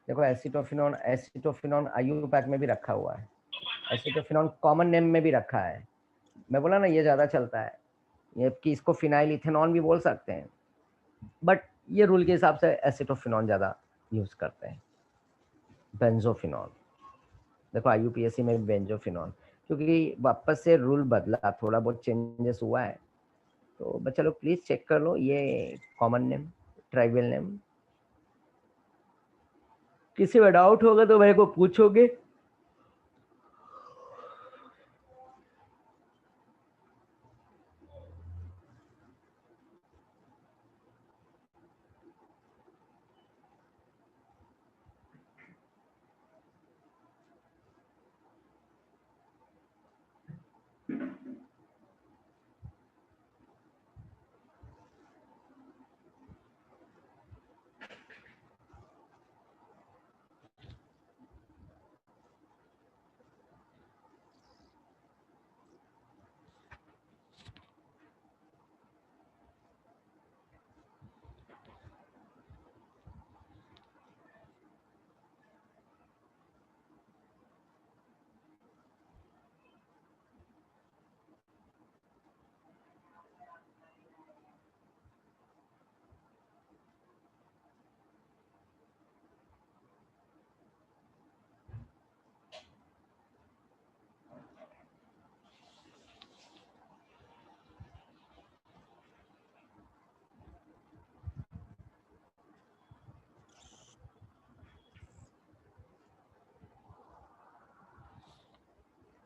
देखो, एसिटोफिनोन, एसिटोफिनोन आईयूपैक में भी रखा हुआ है, एसिटोफिनोन कॉमन नेम में भी रखा है। मैं बोला ना ये ज़्यादा चलता है, ये कि इसको फिनाइल इथेनॉल भी बोल सकते हैं, बट ये रूल के हिसाब से एसिटोफिनॉन ज़्यादा यूज़ करते हैं। बेंजोफिनॉल, देखो आईयूपीएससी में बेंजोफिनॉल, क्योंकि वापस से रूल बदला, थोड़ा बहुत चेंजेस हुआ है, तो बच्चा लोग प्लीज़ चेक कर लो। ये कॉमन नेम, ट्राइबल नेम, किसी में डाउट होगा तो मेरे को पूछोगे।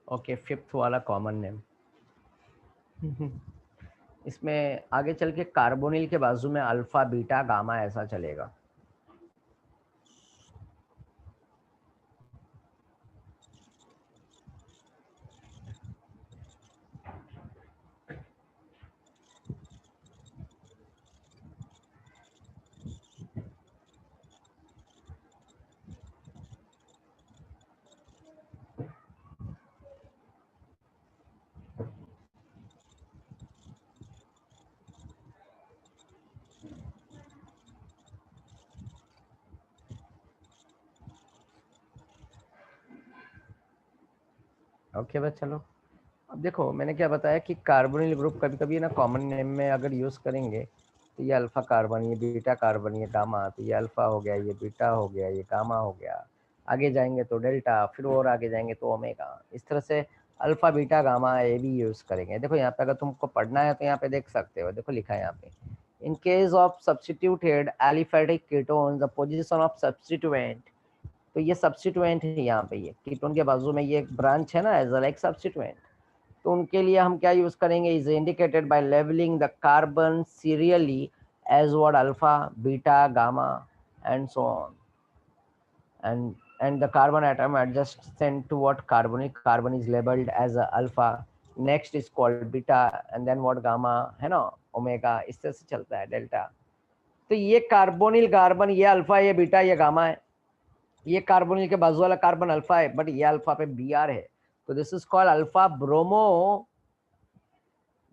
ओके, फिफ्थ वाला कॉमन नेम, इसमें आगे चल के कार्बोनिल के बाजू में अल्फा बीटा गामा ऐसा चलेगा। ओके बस चलो, अब देखो मैंने क्या बताया कि कार्बोनिल ग्रुप कभी कभी ना कॉमन नेम में अगर यूज़ करेंगे तो ये अल्फा कार्बन, ये बीटा कार्बन, ये गामा, तो ये अल्फा हो गया, ये बीटा हो गया, ये गामा हो गया, आगे जाएंगे तो डेल्टा, फिर और आगे जाएंगे तो ओमेगा। इस तरह से अल्फा बीटा गामा ये भी यूज़ करेंगे। देखो यहाँ पे अगर तुमको पढ़ना है तो यहाँ पे देख सकते हो, देखो लिखा है यहाँ पे, in case of substituted aliphatic ketone the position of substituent, तो ये सब्स्टिट्यूएंट है यहाँ पे, ये कीटोन के बाजू में ये एक ब्रांच है ना एज लाइक सब्स्टिट्यूएंट, तो उनके लिए हम क्या यूज करेंगे, is indicated by labelling the carbon serially as what alpha beta gamma and so on, and the carbon atom adjacent to what carbonic carbon is labeled as a alpha, next is called beta, and then what gamma है ना, ओमेगा, इस तरह से चलता है डेल्टा। तो ये कार्बोनिल कार्बन, ये अल्फा, ये बीटा, ये गामा है, ये कार्बोनिल के बाजू वाला कार्बन अल्फा है, बट ये अल्फा पे बी आर है, तो this is called alpha bromo,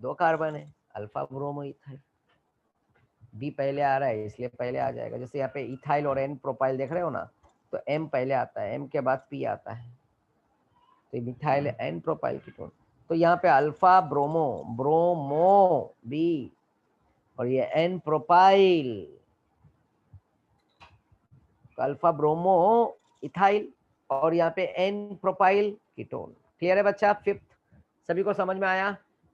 दो कार्बन है, अल्फा ब्रोमो इथाइल, बी पहले आ रहा है इसलिए पहले आ जाएगा। जैसे यहाँ पे इथाइल और एन प्रोपाइल देख रहे हो ना, तो एम पहले आता है, एम के बाद पी आता है, तो मिथाइल एन प्रोपाइल कीटोन। तो यहाँ पे अल्फा ब्रोमो, ब्रोमो बी, और ये एन प्रोपाइल, तो अल्फा ब्रोमो इथाइल, और यहाँ पे एन प्रोपाइल कीटोन। क्लियर है बच्चा? फिफ्थ सभी को समझ में आया?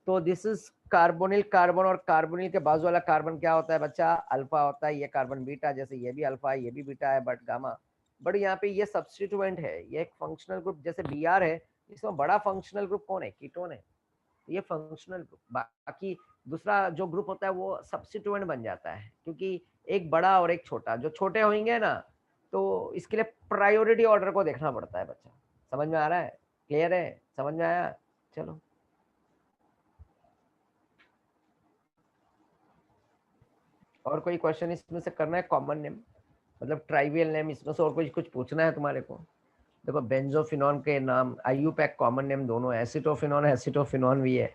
तो दिस इज कार्बोनिल कार्बन, और कार्बोनिल के बाजू वाला कार्बन क्या होता है बच्चा? अल्फा होता है। ये कार्बन बीटा, जैसे ये भी अल्फा है, ये भी बीटा है, बट गामा, बट यहाँ पे ये सब्स्टिट्यूएंट है, ये एक फंक्शनल ग्रुप, जैसे बी आर है, इसमें बड़ा फंक्शनल ग्रुप कौन है? कीटोन है, ये फंक्शनल ग्रुप। बाकी दूसरा जो ग्रुप होता है वो सब्स्टिट्यूएंट बन जाता है, क्योंकि एक बड़ा और एक छोटा, जो छोटे होंगे ना, तो इसके लिए प्रायोरिटी ऑर्डर को देखना पड़ता है बच्चा। समझ में आ रहा है? क्लियर है? समझ में आया? चलो, और कोई क्वेश्चन इसमें से करना है? कॉमन नेम मतलब ट्राइवियल नेम, इसमें से और कुछ पूछना है तुम्हारे को? देखो बेंजोफिनॉन के नाम, आईयूपैक कॉमन नेम दोनों है, एसिटोफिनॉन एसिटोफिनॉन भी है,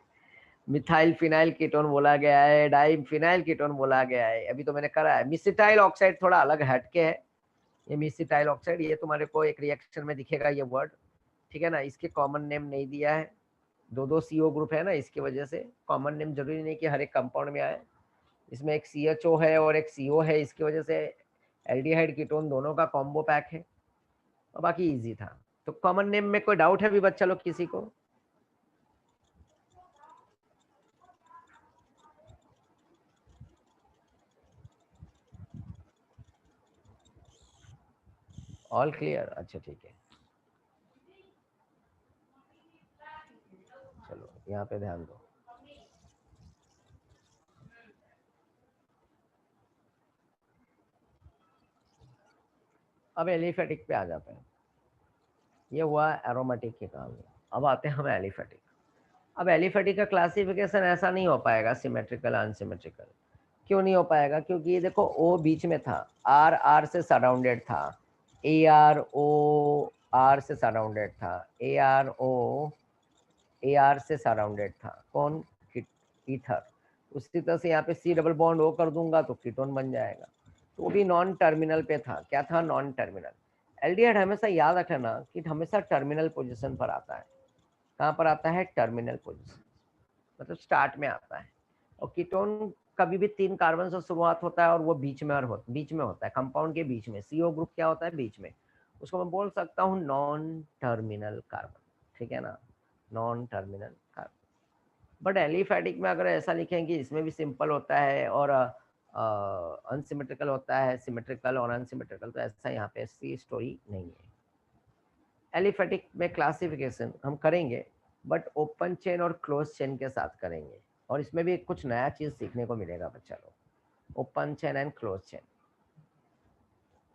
मिथाइल फिनाइल कीटोन बोला गया है, डाई फिनाइल कीटोन बोला गया है, अभी तो मैंने करा है। मिसिटाइल ऑक्साइड थोड़ा अलग हटके है, ये मिसिटाइल ऑक्साइड, ये तुम्हारे को एक रिएक्शन में दिखेगा ये वर्ड, ठीक है ना? इसके कॉमन नेम नहीं दिया है, दो दो सीओ ग्रुप है ना, इसकी वजह से कॉमन नेम जरूरी नहीं कि हर एक कंपाउंड में आए, इसमें एक CHO है और एक CO है, इसकी वजह से एल्डिहाइड कीटोन दोनों का कॉम्बो पैक है, और बाकी इजी था। तो कॉमन नेम में कोई डाउट है भी बच्चा लोग किसी को? All clear? अच्छा ठीक है, चलो यहाँ पे ध्यान दो। अब एलिफेटिक पे आ जाते हैं, ये हुआ एरोमेटिक की कहानी। अब आते हैं हम एलिफेटिक। अब एलिफेटिक का क्लासिफिकेशन ऐसा नहीं हो पाएगा सिमेट्रिकल अनसिमेट्रिकल। क्यों नहीं हो पाएगा? क्योंकि ये देखो ओ बीच में था, आर आर से सराउंडेड था, AR O R से सराउंडेड था, AR से सराउंडेड था, कौन? ईथर। उसी तरह से यहाँ पे C डबल बॉन्ड O कर दूंगा तो कीटोन बन जाएगा, तो वो भी नॉन टर्मिनल पे था। क्या था? Non terminal. एल्डिहाइड हमेशा याद रखना कि हमेशा टर्मिनल पोजीशन पर आता है। कहाँ पर आता है? टर्मिनल पोजीशन, मतलब स्टार्ट में आता है। और कीटोन कभी भी 3 कार्बन से शुरुआत होता है, और वो बीच में बीच में होता है, कंपाउंड के बीच में। CO ग्रुप क्या होता है? बीच में। उसको मैं बोल सकता हूँ नॉन टर्मिनल कार्बन, ठीक है ना? Non terminal carbon. But aliphatic में अगर ऐसा लिखें कि इसमें भी सिंपल होता है और अनसिमेट्रिकल होता है, सिमेट्रिकल और अनसिमेट्रिकल, तो ऐसा यहाँ पे ऐसी स्टोरी नहीं है। एलिफेटिक में क्लासिफिकेशन हम करेंगे, बट ओपन चेन और क्लोज चेन के साथ करेंगे, और इसमें भी कुछ नया चीज सीखने को मिलेगा बच्चा लोग, open chain and close chain.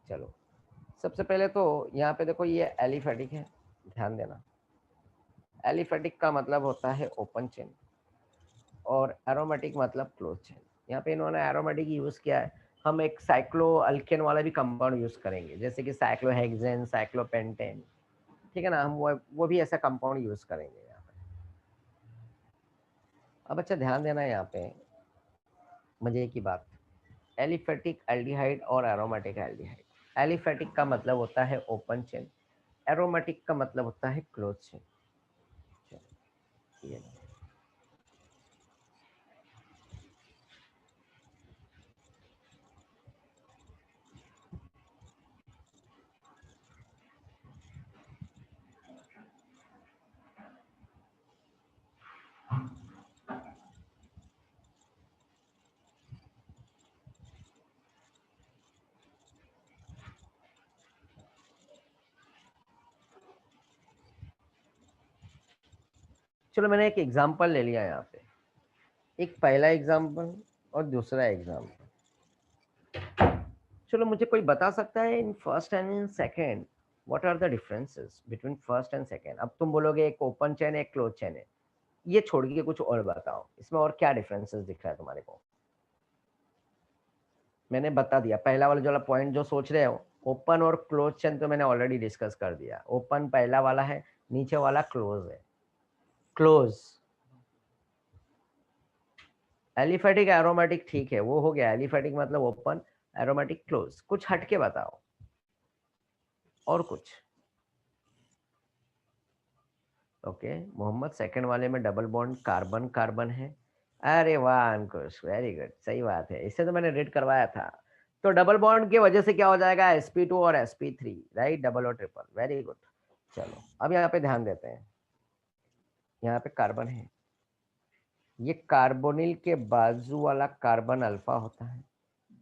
चलो सबसे पहले तो यहाँ पे देखो ये एलिफेटिक है, ध्यान देना। एलिफेटिक का मतलब होता है ओपन चेन, और एरोमेटिक मतलब क्लोज चेन। यहाँ पे इन्होंने एरोमेटिक यूज किया है, हम एक साइक्लो अल्केन वाला भी कंपाउंड यूज करेंगे, जैसे कि साइक्लोहेक्सेन, साइक्लोपेंटेन, ठीक है ना? हम वो भी ऐसा कंपाउंड यूज करेंगे यहाँ पे। अब अच्छा ध्यान देना यहाँ पे मजे की बात, एलिफेटिक एल्डिहाइड और एरोमेटिक एल्डिहाइड। एलिफेटिक का मतलब होता है ओपन चेन, एरोमेटिक का मतलब होता है क्लोज चेन। ये चलो मैंने एक एग्जांपल ले लिया यहाँ पे, एक पहला एग्जांपल और दूसरा एग्जांपल। चलो मुझे कोई बता सकता है in first and in second what are the differences between first and second? अब तुम बोलोगे एक ओपन चेन एक क्लोज चेन है, ये छोड़ के कुछ और बताओ, इसमें और क्या डिफरेंसेस दिख रहा है तुम्हारे को? मैंने बता दिया पहला वाला जो पॉइंट जो सोच रहे हो, ओपन और क्लोज चेन तो मैंने ऑलरेडी डिस्कस कर दिया। ओपन पहला वाला है, नीचे वाला क्लोज है। क्लोज एलिफेटिक एरोमेटिक ठीक है, वो हो गया। एलिफेटिक मतलब ओपन, एरोमेटिक क्लोज। कुछ हटके बताओ और कुछ। ओके मोहम्मद, सेकंड वाले में डबल बॉन्ड कार्बन कार्बन है। अरे वाह अंकुश, वेरी गुड, सही बात है, इससे तो मैंने रीड करवाया था। तो डबल बॉन्ड की वजह से क्या हो जाएगा? sp2 और sp3, राइट? डबल और ट्रिपल, वेरी गुड। चलो अब यहाँ पे ध्यान देते हैं, यहाँ पे कार्बन है, ये कार्बोनिल के बाजू वाला कार्बन अल्फा होता है,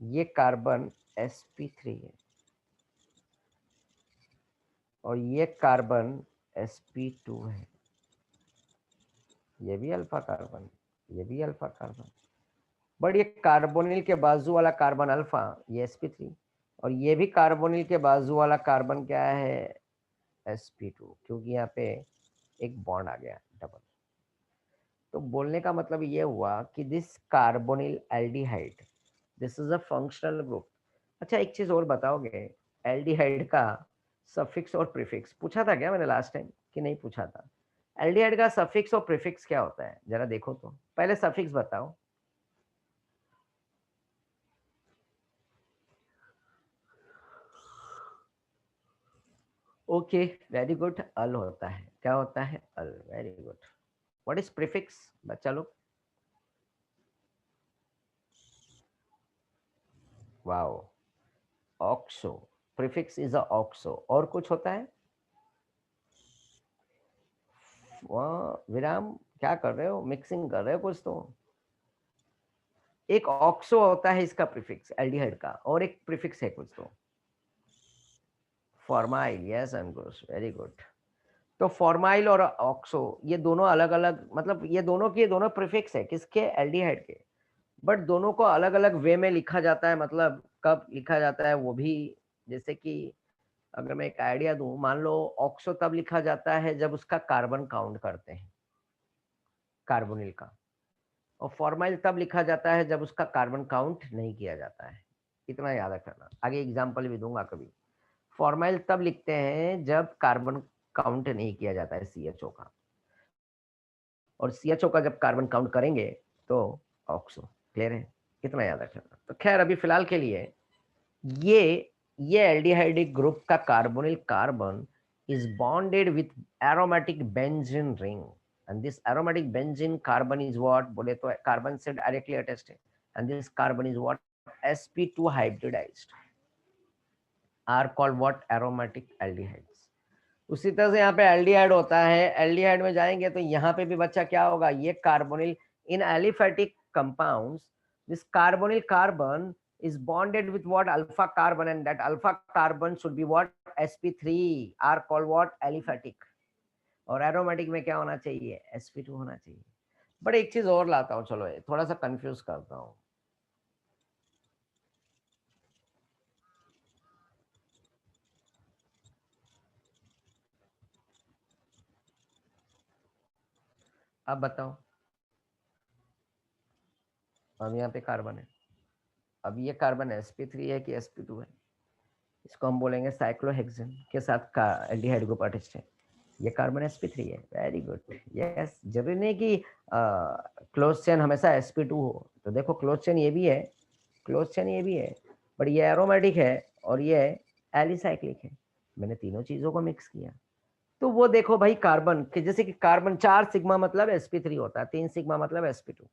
ये कार्बन sp3 है, और ये कार्बन sp2 है। ये भी अल्फा कार्बन, ये भी अल्फा कार्बन, बट ये कार्बोनिल के बाजू वाला कार्बन अल्फा, ये sp3, और ये भी कार्बोनिल के बाजू वाला कार्बन क्या है? sp2, क्योंकि यहाँ पे एक बॉन्ड आ गया डबल। तो बोलने का मतलब ये हुआ कि this carbonyl aldehyde, this is a functional group. अच्छा एक चीज और बताओगे, एल्डिहाइड का सफिक्स और प्रीफिक्स पूछा था क्या मैंने लास्ट टाइम कि नहीं पूछा था? एल्डिहाइड का सफिक्स और प्रीफिक्स क्या होता है जरा देखो तो, पहले सफिक्स बताओ। ओके वेरी गुड, अल होता है। क्या होता है? Al, very good. What is prefix बच्चा लोग? Wow, oxo, prefix is a oxo. और कुछ होता है? विराम, क्या कर रहे हो? मिक्सिंग कर रहे हो कुछ तो। एक ऑक्सो होता है इसका प्रीफिक्स एल्डिहाइड का, और एक प्रीफिक्स है कुछ तो, फॉर्माइल। यस अंकुश, वेरी गुड। तो फॉर्माइल और ऑक्सो ये दोनों अलग अलग, मतलब ये दोनों के दोनों प्रीफिक्स है किसके? एल्डिहाइड के, बट दोनों को अलग अलग वे में लिखा जाता है। मतलब कब लिखा जाता है वो भी, जैसे कि अगर मैं एक आइडिया दूं, मान लो ऑक्सो तब लिखा जाता है जब उसका कार्बन काउंट करते हैं, कार्बोनिल का, और फॉर्माइल तब लिखा जाता है जब उसका कार्बन काउंट नहीं किया जाता है। इतना याद रखना, आगे एग्जाम्पल भी दूंगा कभी। फॉर्माइल तब लिखते हैं जब कार्बन काउंट नहीं किया जाता है CHO का, और CHO का जब कार्बन काउंट करेंगे तो ऑक्सो। क्लियर है? कितना याद रखना। तो खैर अभी फिलहाल के लिए ये ये एल्डिहाइडिक ग्रुप का carbonyl carbon is bonded with aromatic benzene ring, and this aromatic benzene carbon is what, बोले तो कार्बन से डायरेक्टली अटैच्ड है, and this carbon is what, sp2 hybridized, are called what, aromatic aldehydes। उसी तरह से यहाँ पे एल्डिहाइड होता है, एल्डिहाइड में जाएंगे तो यहाँ पे भी बच्चा क्या होगा? ये carbonyl, in aliphatic compounds this carbonyl carbon is bonded with what, alpha carbon, and that alpha carbon should be what, sp3, are called what, aliphatic। और एरोमेटिक में क्या होना चाहिए? sp2 होना चाहिए। बट एक चीज और लाता हूँ, चलो ये थोड़ा सा कंफ्यूज करता हूँ। अब बताओ, अब यहाँ पे कार्बन है, अब ये कार्बन sp3 है कि sp2 है? इसको हम बोलेंगे साइक्लोहेक्सेन के साथ का एल्डिहाइड ग्रुप अटैच्ड है, ये कार्बन sp3 है। Very good, yes. जरूरी नहीं कि क्लोज चेन हमेशा sp2 हो। तो देखो क्लोज चेन ये भी है, क्लोज चेन ये भी है, बट ये एरोमेटिक है और ये एलिसाइक्लिक है। मैंने तीनों चीजों को मिक्स किया, तो वो देखो भाई कार्बन कि जैसे कि कार्बन 4 सिग्मा मतलब sp3 होता है, 3 सिग्मा मतलब sp2।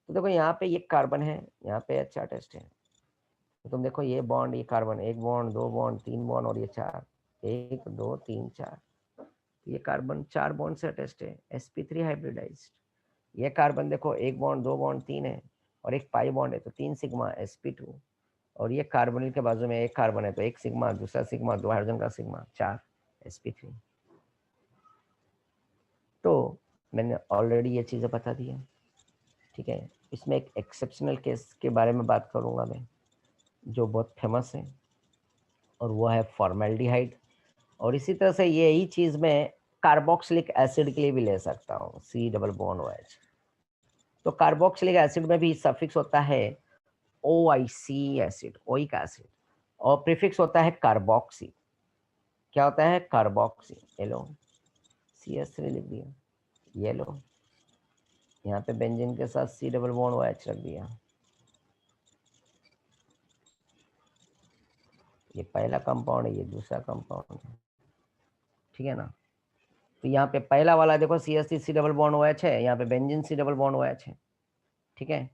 तो देखो यहाँ पे ये कार्बन है, यहाँ पे अच्छा टेस्ट है। तो तुम देखो ये बॉन्ड, ये कार्बन, एक बॉन्ड, दो बॉन्ड, तीन बॉन्ड और ये 4, 1 2 3 4। ये कार्बन 4 बॉन्ड से अटैच्ड है, sp3 हाइब्रिडाइज्ड। ये कार्बन देखो एक बॉन्ड, दो बॉन्ड, 3 है और एक पाई बॉन्ड है, तो 3 सिग्मा sp2। और ये कार्बोनिल के बाजू में एक कार्बन है, तो एक सिग्मा, दूसरा सिग्मा, दो हाइड्रोजन का सिग्मा, 4 sp3। तो मैंने ऑलरेडी ये चीज़ें बता दी है, ठीक है। इसमें एक एक्सेप्शनल केस के बारे में बात करूंगा मैं, जो बहुत फेमस है, और वो है फॉर्मेल्डिहाइड। और इसी तरह से यही चीज़ मैं कार्बोक्सिलिक एसिड के लिए भी ले सकता हूँ, C डबल बॉन्ड OH। तो कार्बोक्सिलिक एसिड में भी सफिक्स होता है OIC एसिड, ओइक एसिड, और प्रीफिक्स होता है कार्बोक्सी। क्या होता है? कार्बोक्सी। ये लो CS3 लिख दिया, ये लो यहाँ पे बेंजीन के साथ C डबल बॉन्ड OH रख दिया। ये पहला कंपाउंड है, ये दूसरा कंपाउंड है, ठीक है ना। तो यहाँ पे पहला वाला देखो CS3 C double bond OH है, यहाँ पे benzene C double bond OH है, ठीक है।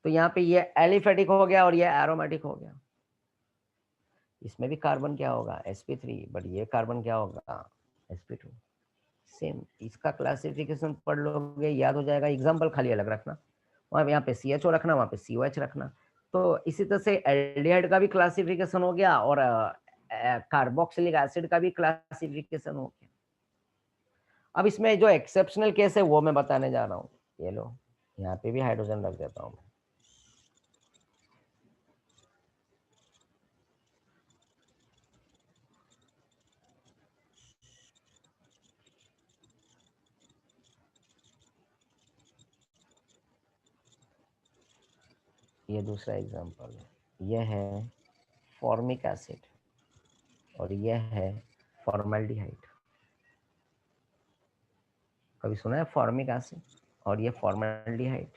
तो यहाँ पे ये एलिफेटिक हो गया और ये एरोमेटिक हो गया। इसमें भी कार्बन क्या होगा? sp3, बट ये कार्बन क्या होगा? sp2। सेम इसका क्लासिफिकेशन पढ़ लोगे, याद हो जाएगा। एग्जाम्पल खाली अलग रखना, वहाँ यहाँ पे CHO रखना, वहाँ पे COH रखना। तो इसी तरह से एल्डिहाइड का भी क्लासिफिकेशन हो गया और कार्बोक्सिलिक एसिड का भी क्लासिफिकेशन हो गया। अब इसमें जो एक्सेप्शनल केस है वो मैं बताने जा रहा हूँ। ये लो यहाँ पे भी हाइड्रोजन रख देता हूँ। ये दूसरा एग्जांपल है, यह है फॉर्मिक एसिड और यह है फॉर्मल्डिहाइड। कभी सुना है फॉर्मिक एसिड और ये फॉर्मल्डिहाइड?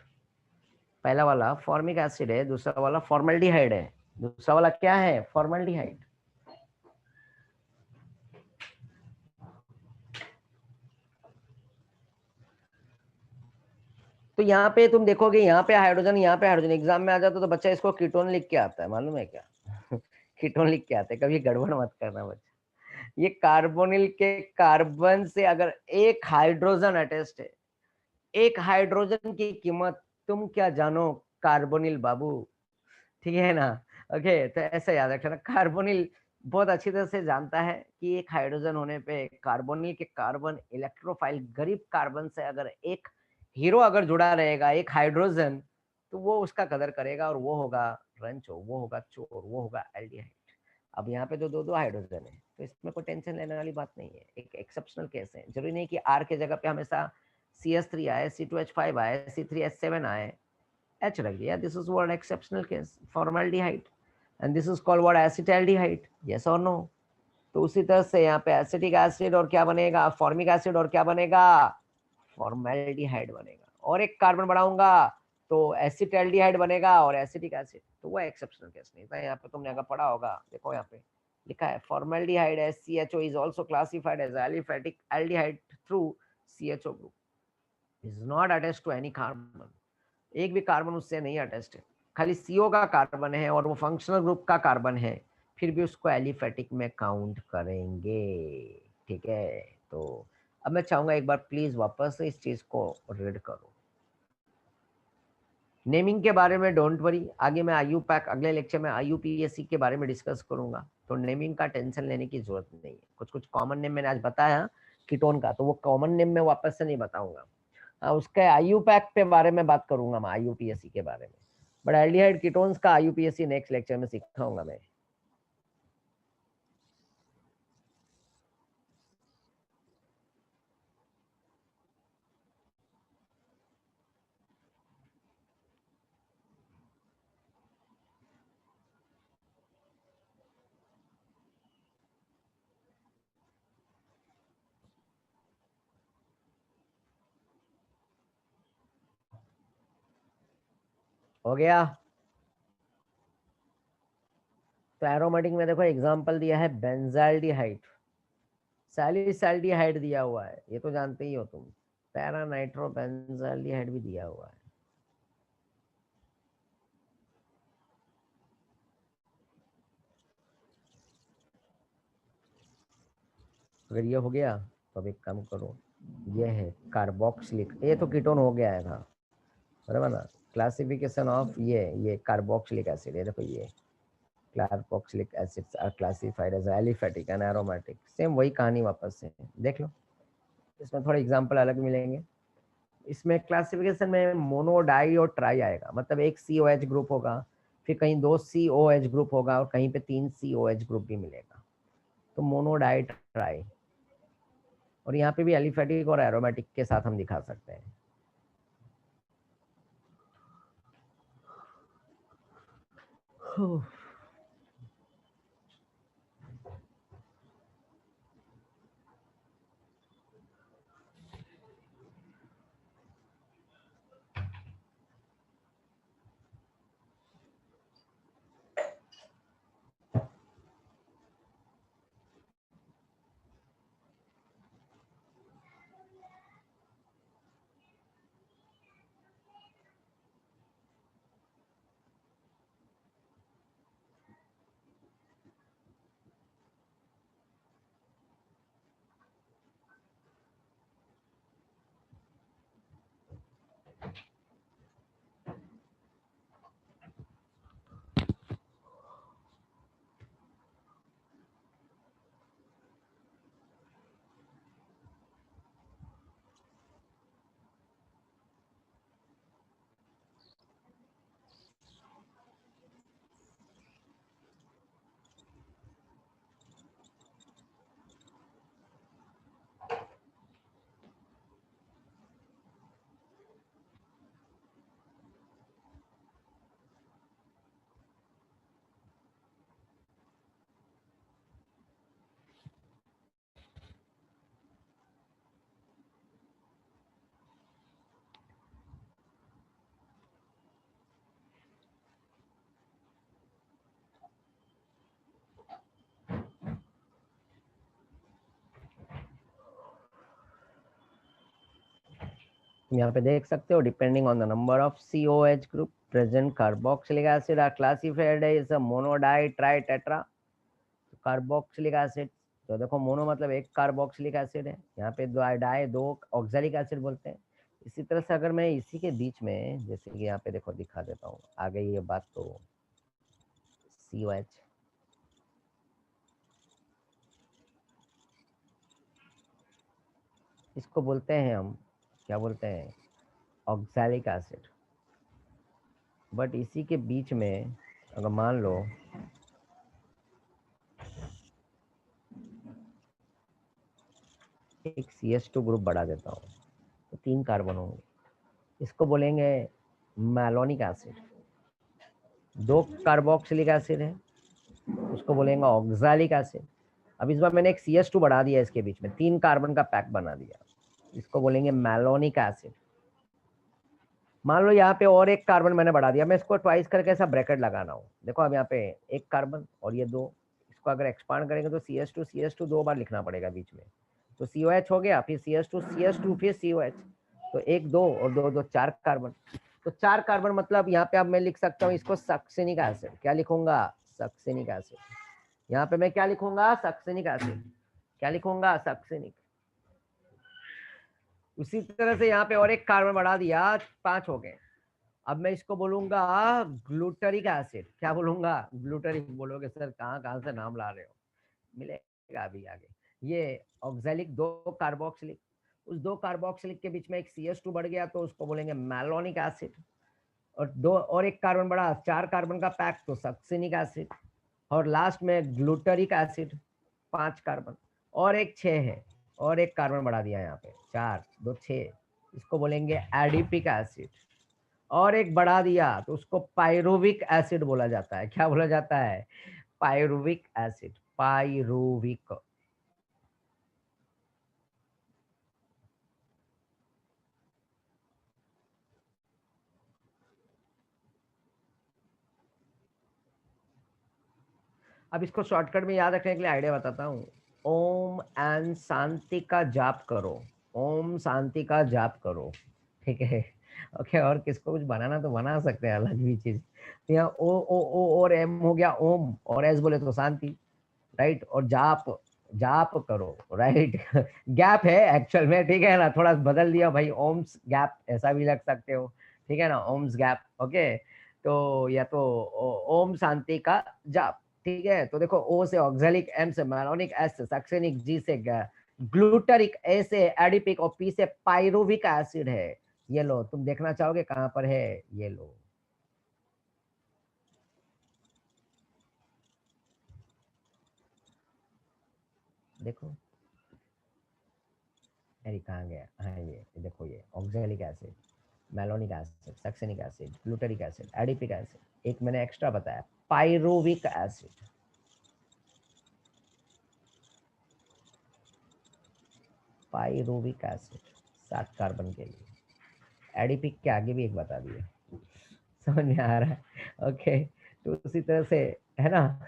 पहला वाला फॉर्मिक एसिड है, दूसरा वाला फॉर्मल्डिहाइड है। दूसरा वाला क्या है? फॉर्मल्डिहाइड। तो यहाँ पे तुम देखोगे, यहाँ पे हाइड्रोजन, यहाँ पे हाइड्रोजन। एग्जाम में आ जाता तो बच्चा इसको कीटोन लिख के आता है, मालूम है क्या? कीटोन लिख के आते हैं, कभी गड़बड़ मत करना बच्चा। ये कार्बोनिल के कार्बन से अगर एक हाइड्रोजन अटैच्ड है, एक हाइड्रोजन की कीमत तुम क्या जानो कार्बोनिल बाबू, ठीक है ना। ओके, तो ऐसे याद रखना, कार्बोनिल बहुत अच्छी तरह से जानता है कि एक हाइड्रोजन होने पे कार्बोनिल के कार्बन इलेक्ट्रोफाइल गरीब कार्बन से अगर एक हीरो अगर जुड़ा रहेगा, एक हाइड्रोजन, तो वो उसका कदर करेगा और वो होगा रंचो, वो होगा चोर, वो होगा एल्डिहाइड। अब यहाँ पे तो दो दो हाइड्रोजन है, तो इसमें कोई टेंशन लेने वाली बात नहीं है, एक एक्सेप्शनल केस है। जरूरी नहीं कि R के जगह पे हमेशा CS3 आए, C2H5 आए, C3H7 आए, H रख दिया। This is what exceptional case, formaldehyde, and this is called what acetaldehyde. Yes और नो? तो उसी तरह से यहाँ पे एसिटिक एसिड और क्या बनेगा? फॉर्मिक एसिड और क्या बनेगा? फॉर्मल्डिहाइड बनेगा। और एक कार्बन बढ़ाऊंगा तो एसिटाल्डिहाइड बनेगा और एसिटिक एसिड। तो वो एक्सेप्शनल केस नहीं था। यहाँ पे तुमने अगर पढ़ा होगा, देखो यहाँ पे लिखा है formaldehyde SCHO is also classified as aliphatic aldehyde through CHO group, is not attached to any carbon. एक भी कार्बन उससे नहीं अटैच्ड है, खाली CO का कार्बन है और वो फंक्शनल ग्रुप का कार्बन है, फिर भी उसको एलिफेटिक में काउंट करेंगे, ठीक है। तो अब मैं चाहूंगा एक बार प्लीज वापस से इस चीज को रीड करो। नेमिंग के बारे में डोंट वरी, आगे मैं IUPAC अगले लेक्चर में IUPAC के बारे में डिस्कस करूंगा, तो नेमिंग का टेंशन लेने की जरूरत नहीं है। कुछ कुछ कॉमन नेम मैंने आज बताया कीटोन का, तो वो कॉमन नेम मैं वापस से नहीं बताऊंगा। हाँ, उसके IUPAC पे बारे में बात करूंगा मैं, IUPAC के बारे में। बट एल्डिहाइड कीटोन्स का IUPAC नेक्स्ट लेक्चर में सिखाऊंगा मैं। हो गया? तो एरोमेटिक में देखो एग्जांपल दिया है बेंजाल्डिहाइड, सैलिसैल्डिहाइड दिया हुआ है, ये तो जानते ही हो तुम। पैरा नाइट्रोबेंजाल्डिहाइड भी दिया हुआ है। अगर ये हो गया तो अब एक काम करो, ये है कार्बोक्सिलिक, ये तो कीटोन हो गया है था, बराबर ना। क्लासिफिकेशन ऑफ ये कार्बोक्सिलिक एसिड, ये देखो ये carboxylic acids are classified as aliphatic and aromatic. Same वही कहानी वापस से देख लो, इसमें थोड़े एग्जांपल अलग मिलेंगे। इसमें क्लासिफिकेशन में मोनो, डाई और ट्राई आएगा, मतलब एक COH ग्रुप होगा, फिर कहीं 2 COH ग्रुप होगा और कहीं पे 3 COH ग्रुप भी मिलेगा, तो मोनो, डाई, ट्राई। और यहाँ पे भी एलिफेटिक और एरोमेटिक के साथ हम दिखा सकते हैं। तुम यहाँ पे देख सकते हो, depending on the number of COH group present, carboxylic acid are classified as a mono, di, tri, tetra. Carboxylic acid, तो देखो मोनो मतलब एक कार्बोक्सिलिक एसिड है, यहाँ पे दो डाई, 2 ऑक्सैलिक एसिड बोलते हैं। इसी तरह से अगर मैं इसी के बीच में, जैसे कि यहाँ पे देखो दिखा देता हूँ आगे ये बात, तो COH, इसको बोलते हैं हम, क्या बोलते हैं, ऑक्सैलिक एसिड। बट इसी के बीच में अगर मान लो एक CH2 ग्रुप बढ़ा देता हूँ तो 3 कार्बन होंगे, इसको बोलेंगे मैलोनिक एसिड। 2 कार्बोक्सिलिक एसिड है, उसको बोलेंगे ऑक्सैलिक एसिड। अब इस बार मैंने एक CH2 बढ़ा दिया इसके बीच में, 3 कार्बन का पैक बना दिया, इसको बोलेंगे मैलोनिक एसिड। मान लो यहाँ पे और एक कार्बन मैंने बढ़ा दिया, मैं इसको ट्वाइस करके ऐसा ब्रैकेट लगाना हूँ, देखो अब यहाँ पे एक कार्बन और ये 2, इसको अगर एक्सपांड करेंगे तो CH2 2 बार लिखना पड़ेगा बीच में, तो COH हो गया, फिर CH2 फिर COH, तो 1 2 और 2 2 4 कार्बन। तो 4 कार्बन मतलब यहाँ पे अब मैं लिख सकता हूँ इसको सक्सेनिक एसिड। क्या लिखूंगा, सक्सेनिक एसिड। यहाँ पे मैं क्या लिखूंगा, सक्सेनिक एसिड। क्या लिखूंगा, सक्सेनिक। उसी तरह से यहाँ पे और एक कार्बन बढ़ा दिया, 5 हो गए। अब मैं इसको बोलूंगा ग्लूटरिक एसिड। क्या बोलूंगा, ग्लूटरिक। बोलोगे सर कहाँ कहाँ से नाम ला रहे हो, मिलेगा अभी आगे। ये ऑक्सैलिक, 2 कार्बोक्सिलिक, उस 2 कार्बोक्सिलिक के बीच में एक CH2 बढ़ गया तो उसको बोलेंगे मैलोनिक एसिड, और 2 और एक कार्बन बढ़ा, 4 कार्बन का पैक, तो सक्सेनिक एसिड, और लास्ट में ग्लूटरिक एसिड, 5 कार्बन, और एक 6 है, और एक कार्बन बढ़ा दिया यहाँ पे, 4 2 6, इसको बोलेंगे एडिपिक एसिड, और एक बढ़ा दिया तो उसको पायरुविक एसिड बोला जाता है। क्या बोला जाता है, पायरुविक एसिड, पायरुविक। अब इसको शॉर्टकट में याद रखने के लिए आइडिया बताता हूँ। ओम एंड शांति का जाप करो, ओम शांति का जाप करो, ठीक है। ओके, और किसको कुछ बनाना तो बना सकते हैं, अलग भी चीज। यहाँ ओ और एम हो गया ओम, और एस बोले तो शांति, राइट। और जाप, जाप करो, राइट। गैप है एक्चुअल में, ठीक है ना, थोड़ा बदल दिया भाई, ओम्स गैप ऐसा भी लग सकते हो, ठीक है ना, ओम्स गैप। ओके, तो या तो ओम शांति का जाप, ठीक है। तो देखो, ओ से ऑक्सैलिक, एम से मैलोनिक, एस से सक्सेनिक, जी से ग्लूटरिक, ए से एडिपिक, और पी से पाइरुविक एसिड है। ये लो, तुम देखना चाहोगे कहाँ पर है, ये लो। देखो, अरे कहाँ गया, हाँ ये देखो, ये oxalic acid, malonic acid, succinic acid, glutaric acid, adipic acid, एक मैंने एक्स्ट्रा बताया, pyruvic acid, pyruvic acid 7 carbon के लिए, एडिपिक के आगे भी एक बता दिए। समझ में आ रहा है? ओके, तो उसी तरह से है ना।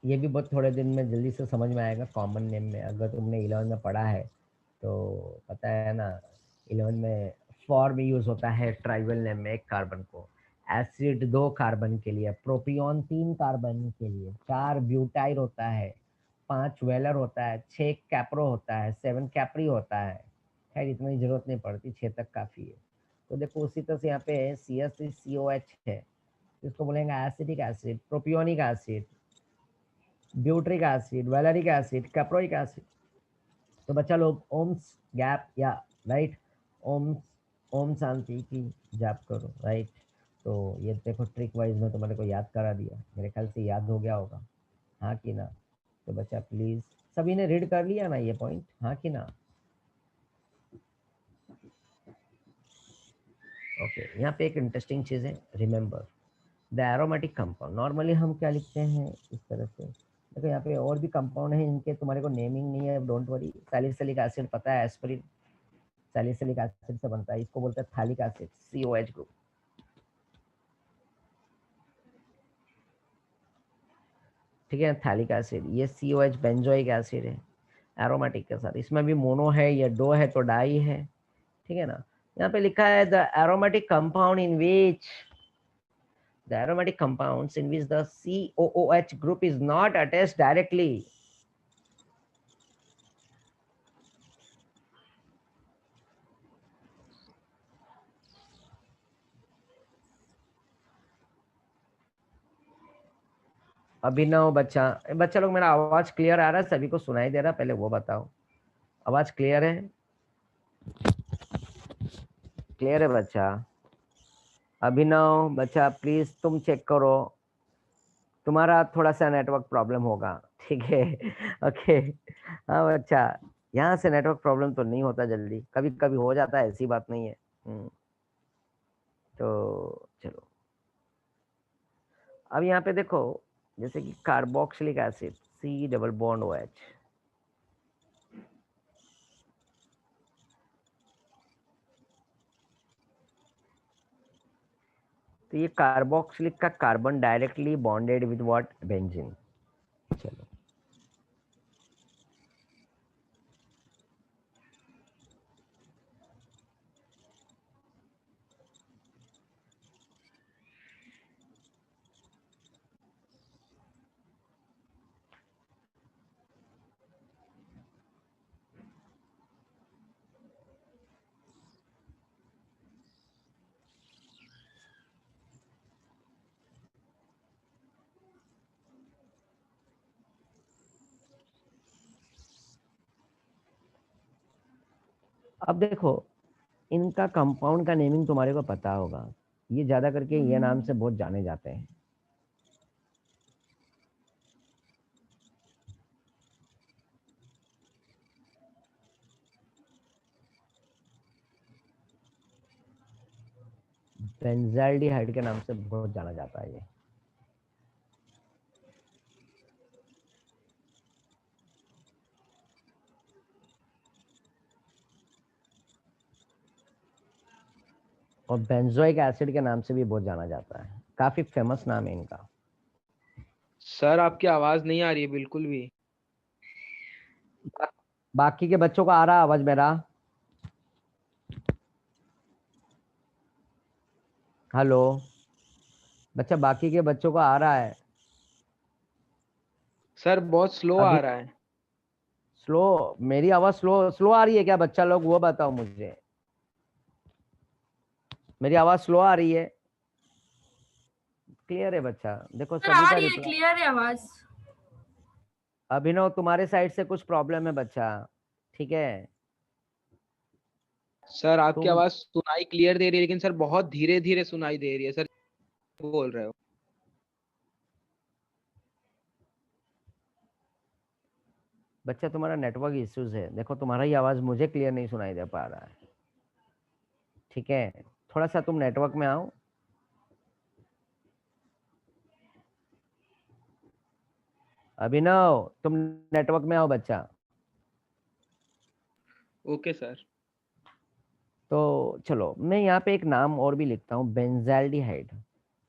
ये भी बहुत थोड़े दिन में जल्दी से समझ में आएगा, कॉमन नेम में अगर तुमने 11 में पढ़ा है तो पता है ना। 11 में फॉर्म यूज होता है ट्राइबल नेम में, एक कार्बन को, एसिड 2 कार्बन के लिए, प्रोपियोन 3 कार्बन के लिए, 4 ब्यूटाइल होता है, 5 वेलर होता है, 6 कैप्रो होता है, 7 कैप्री होता है। खैर इतनी जरूरत नहीं पड़ती, 6 तक काफी है। तो देखो उसी तरह से यहाँ पे CH3COH है, इसको बोलेंगे acetic acid, propionic acid, butyric acid, valeric acid, caproic acid. तो बच्चा लोग ओम्स गैप या राइट, ओम, ओम शांति की जाप करो, राइट। तो ये देखो ट्रिक वाइज में तुम्हारे को याद करा दिया, मेरे ख्याल से याद हो गया होगा, हाँ कि ना। तो बच्चा प्लीज, सभी ने रीड कर लिया ना ये पॉइंट, हाँ कि ना। ओके, यहाँ पे एक इंटरेस्टिंग चीज है, remember the aromatic compound. Normally हम क्या लिखते हैं इस तरह से, देखो यहाँ पे और भी कंपाउंड है, इनके तुम्हारे को नेमिंग नहीं है, डोंट वरी। सैलिसिलिक एसिड पता है, एस्पिरिन सैलिसिलिक एसिड से बनता है, इसको बोलते हैं थैलिक एसिड, COH ग्रुप, ठीक है। थैलिक एसिड, ये COH बेंजोइक एसिड है एरोमेटिक के साथ, इसमें भी मोनो है, ये दो है तो डाई है, ठीक है ना। यहाँ पे लिखा है the aromatic compound in which the aromatic compounds in which the COOH group is not attached directly. अभिनव बच्चा, बच्चा लोग मेरा आवाज क्लियर आ रहा है, सभी को सुनाई दे रहा है, पहले वो बताओ, आवाज क्लियर है? क्लियर है बच्चा? अभिनव बच्चा प्लीज तुम चेक करो, तुम्हारा थोड़ा सा नेटवर्क प्रॉब्लम होगा, ठीक है। ओके, हाँ बच्चा, यहाँ से नेटवर्क प्रॉब्लम तो नहीं होता जल्दी, कभी कभी हो जाता है, ऐसी बात नहीं है। तो चलो, अब यहाँ पे देखो, जैसे कि carboxylic acid C double bond OH, तो ये कार्बोक्सिलिक का carbon directly bonded with what, benzene. चलो, अब देखो, इनका कंपाउंड का नेमिंग तुम्हारे को पता होगा, ये ज्यादा करके ये नाम से बहुत जाने जाते हैं, बेंजाल्डिहाइड के नाम से बहुत जाना जाता है ये। और बेंजोइक एसिड के नाम से भी बहुत जाना जाता है, काफी फेमस नाम है इनका। सर आपकी आवाज नहीं आ रही है बिल्कुल भी। बाकी के बच्चों को आ रहा आवाज मेरा? हेलो बच्चा, बाकी के बच्चों को आ रहा है? सर बहुत स्लो आ अभी रहा है। स्लो? मेरी आवाज स्लो स्लो आ रही है क्या बच्चा लोग, वो बताओ मुझे। मेरी आवाज स्लो आ रही है? क्लियर है बच्चा? देखो सर सभी आ का रही है, रिप्लाई। क्लियर है आवाज। अभिनव तुम्हारे साइड से कुछ प्रॉब्लम है बच्चा, ठीक है? सर आपकी तुम आवाज सुनाई क्लियर दे रही है, लेकिन सर बहुत धीरे धीरे सुनाई दे रही है सर। बोल रहे हो? बच्चा तुम्हारा नेटवर्क इश्यूज है, देखो तुम्हारा ही आवाज मुझे क्लियर नहीं सुनाई दे पा रहा है, ठीक है? थोड़ा सा तुम नेटवर्क में आओ। अभिनव तुम नेटवर्क में आओ बच्चा। Okay sir. तो चलो मैं यहाँ पे एक नाम और भी लिखता हूँ, बेंजाल्डिहाइड।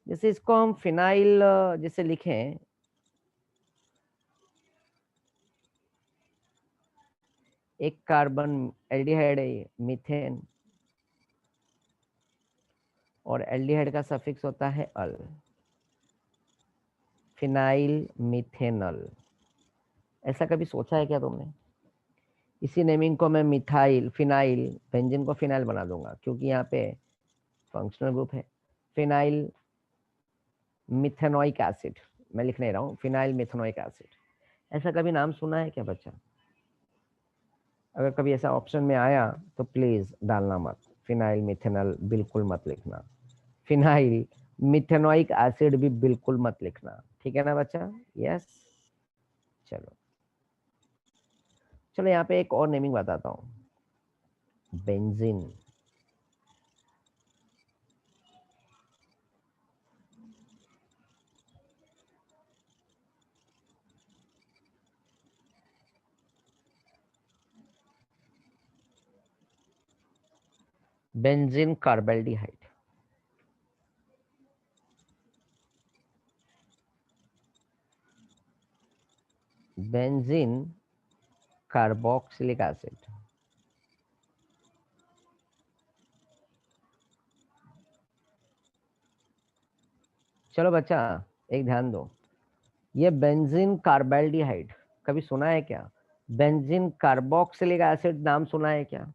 जैसे इसको हम फिनाइल जैसे लिखें, एक कार्बन एल्डिहाइड है ये, मीथेन, और एल्डिहाइड का सफिक्स होता है अल, फिनाइल मिथेनल। ऐसा कभी सोचा है क्या तुमने? इसी नेमिंग को मैं मिथाइल फिनाइल, बेंजीन को फिनाइल बना दूंगा क्योंकि यहाँ पे फंक्शनल ग्रुप है। फिनाइल मिथेनोइक एसिड मैं लिख नहीं रहा हूँ, फिनाइल मिथेनोइक एसिड। ऐसा कभी नाम सुना है क्या बच्चा? अगर कभी ऐसा ऑप्शन में आया तो प्लीज डालना मत, फिनाइल मिथेनल बिल्कुल मत लिखना, फिनाइल मिथेनोइक एसिड भी बिल्कुल मत लिखना, ठीक है ना बच्चा? यस। चलो चलो यहाँ पे एक और नेमिंग बताता हूँ, benzene. Benzene carbaldehyde. Benzene carboxylic acid. चलो बच्चा एक ध्यान दो, ये बेंजीन कार्बेल्डिहाइड कभी सुना है क्या? बेंजीन कार्बोक्सिलिक एसिड नाम सुना है क्या?